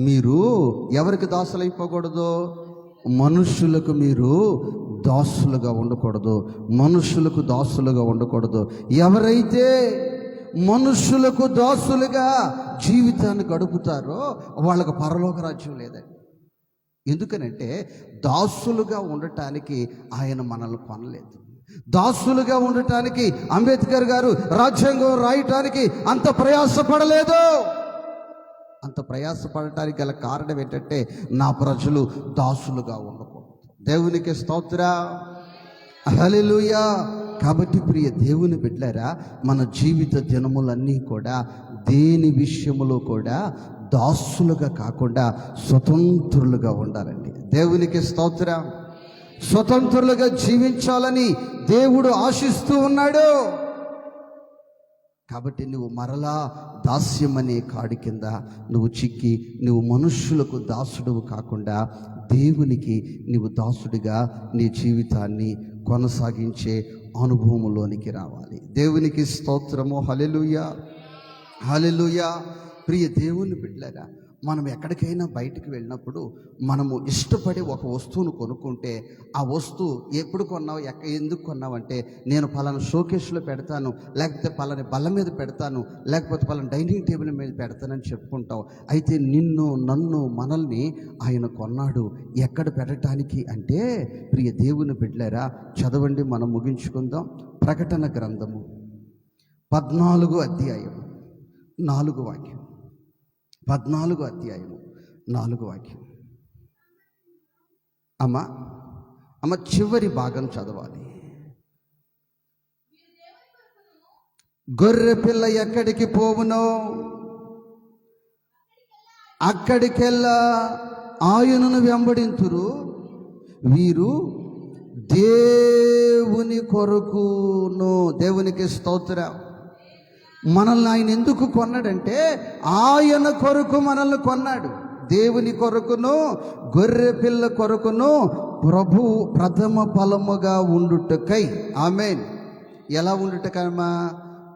మీరు ఎవరికి దాసులైపోకూడదు? మనుషులకు మీరు దాసులుగా ఉండకూడదు, మనుషులకు దాసులుగా ఉండకూడదు. ఎవరైతే మనుషులకు దాసులుగా జీవితాన్ని గడుపుతారో వాళ్ళకు పరలోక రాజ్యం లేదండి. ఎందుకనంటే దాసులుగా ఉండటానికి ఆయన మనల్ని కొనలేదు. దాసులుగా ఉండటానికి అంబేద్కర్ గారు రాజ్యాంగం రాయటానికి అంత ప్రయాసపడలేదు. అంత ప్రయాసపడటానికి గల కారణం ఏంటంటే నా ప్రజలు దాసులుగా ఉండకూడదు. దేవునికి స్తోత్రం, హల్లెలూయా. కాబట్టి ప్రియ దేవుని బిడ్డలారా, మన జీవిత దినములన్నీ కూడా దేని విషయములో కూడా దాసులుగా కాకుండా స్వతంత్రులుగా ఉండాలండి. దేవునికి స్తోత్రం. స్వతంత్రులుగా జీవించాలని దేవుడు ఆశిస్తూ ఉన్నాడు. కాబట్టి నువ్వు మరలా దాస్యం అనే కాడి కింద నువ్వు చిక్కి నువ్వు మనుష్యులకు దాసుడువు కాకుండా దేవునికి నీవు దాసుడిగా నీ జీవితాన్ని కొనసాగించే అనుభవంలోనికి రావాలి. దేవునికి స్తోత్రము, హల్లెలూయా, హల్లెలూయా. ప్రియ దేవుని బిడ్డలారా, మనం ఎక్కడికైనా బయటికి వెళ్ళినప్పుడు మనము ఇష్టపడి ఒక వస్తువును కొనుక్కుంటే ఆ వస్తువు ఎప్పుడు కొన్నావు, ఎందుకు కొన్నావంటే నేను పలానా షోకేస్లో పెడతాను, లేకపోతే పలాని బల్ల మీద పెడతాను, లేకపోతే పలానా డైనింగ్ టేబుల్ మీద పెడతానని చెప్పుకుంటావు. అయితే నిన్ను, నన్ను, మనల్ని ఆయన కొన్నాడు ఎక్కడ పెట్టడానికి అంటే ప్రియ దేవుని బిడ్డలారా, చదవండి, మనం ముగించుకుందాం. ప్రకటన గ్రంథము 14వ అధ్యాయం 4వ వాక్యం. 14వ అధ్యాయము 4వ వాక్యం. అమ్మ చివరి భాగం చదవాలి. గొర్రె పిల్ల ఎక్కడికి పోవునో అక్కడికెల్లా ఆయనను వెంబడింతురు. వీరు దేవుని కొరకును. దేవునికి స్తోత్రం. మనల్ని ఆయన ఎందుకు కొన్నాడంటే ఆయన కొరకు మనల్ని కొన్నాడు. దేవుని కొరకును గొర్రె పిల్ల కొరకును ప్రభు ప్రథమ ఫలముగా ఉండుటకై. ఆమేన్. ఎలా ఉండుటకమ్మా?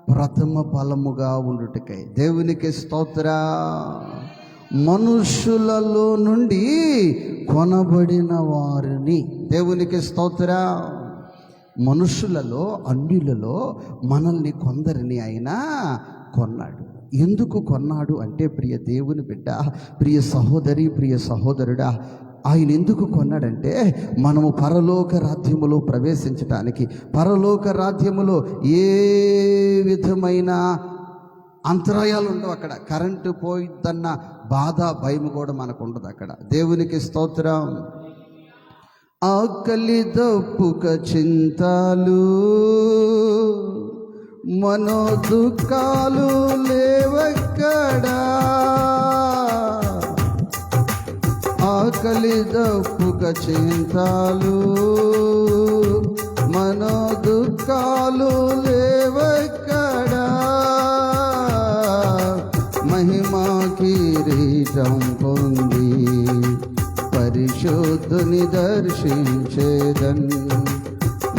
ప్రథమ ఫలముగా ఉండుటకై. దేవునికి స్తోత్రం. మనుషులలో నుండి కొనబడిన వారిని. దేవునికి స్తోత్రం. మనుషులలో, అన్యులలో మనల్ని కొందరిని ఆయన కొన్నాడు. ఎందుకు కొన్నాడు అంటే ప్రియ దేవుని బిడ్డ, ప్రియ సహోదరి, ప్రియ సహోదరుడా, ఆయన ఎందుకు కొన్నాడంటే మనము పరలోక రాజ్యములో ప్రవేశించటానికి. పరలోక రాజ్యములో ఏ విధమైన అంతరాయాలు ఉండవు. అక్కడ కరెంటు పోయిద్దన్న బాధ, భయం కూడా మనకు ఉండదు అక్కడ. దేవునికి స్తోత్రం. ఆకలి దప్పుక చింతాలు మనో దుఃఖాలు లేవక్కడా. ఆకలి దప్పుక చింతాలు మనో దుఃఖాలు లేవక్కడా. మహిమా కిరీటం పొంది పరిశుద్ధుని దర్శించేదన్.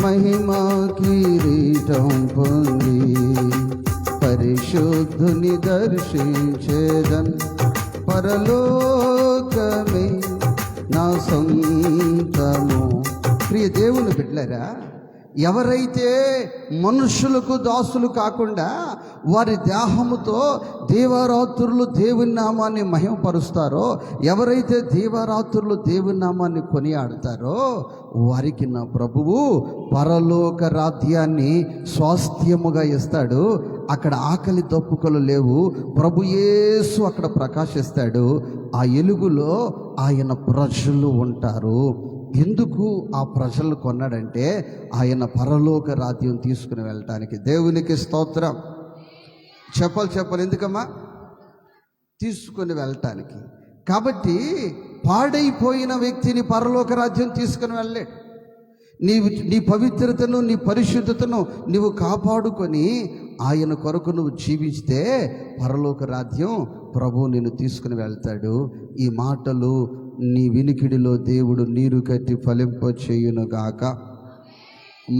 మహిమా కిరీటం పొంది పరిశుద్ధుని దర్శించేదన్. పరలోకమే నా సొంతము. ప్రియ దేవుని బిడ్డలారా, ఎవరైతే మనుషులకు దాసులు కాకుండా వారి దేహముతో దీవారాత్రులు దేవుని నామాన్ని మహిమపరుస్తారో, ఎవరైతే దీవారాత్రులు దేవుని నామాన్ని కొనియాడతారో వారికి నా ప్రభువు పరలోక రాజ్యాన్ని స్వాస్థ్యముగా ఇస్తాడు. అక్కడ ఆకలి దప్పుకలు లేవు. ప్రభు యేసు అక్కడ ప్రకాశిస్తాడు. ఆ ఎలుగులో ఆయన ప్రజలు ఉంటారు. ఎందుకు ఆ ప్రజలు కొన్నాడంటే ఆయన పరలోక రాజ్యం తీసుకుని వెళ్ళటానికి. దేవునికి స్తోత్రం. చెప్పాలి ఎందుకమ్మా? తీసుకుని వెళ్ళటానికి. కాబట్టి పాడైపోయిన వ్యక్తిని పరలోక రాజ్యం తీసుకుని వెళ్ళలేడు. నీ పవిత్రతను, నీ పరిశుద్ధతను నీవు కాపాడుకొని ఆయన కొరకు నువ్వు జీవిస్తే పరలోక రాజ్యం ప్రభువు నిన్ను తీసుకుని వెళ్తాడు. ఈ మాటలు నీ వినికిడిలో దేవుడు నీరు కట్టి ఫలింప చేయును గాక.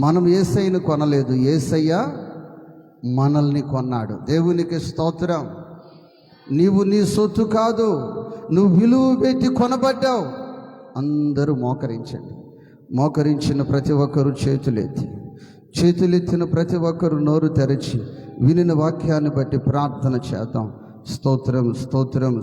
మనం యేసయ్యను కొనలేదు, యేసయ్య మనల్ని కొన్నాడు. దేవునికి స్తోత్రం. నీవు నీ సొత్తు కాదు, నువ్వు విలువ పెట్టి కొనబడ్డావు. అందరూ మోకరించండి. మోకరించిన ప్రతి ఒక్కరు చేతులెత్తిన ప్రతి ఒక్కరు నోరు తెరచి వినిన వాక్యాన్ని బట్టి ప్రార్థన చేద్దాం. స్తోత్రం స్తోత్రం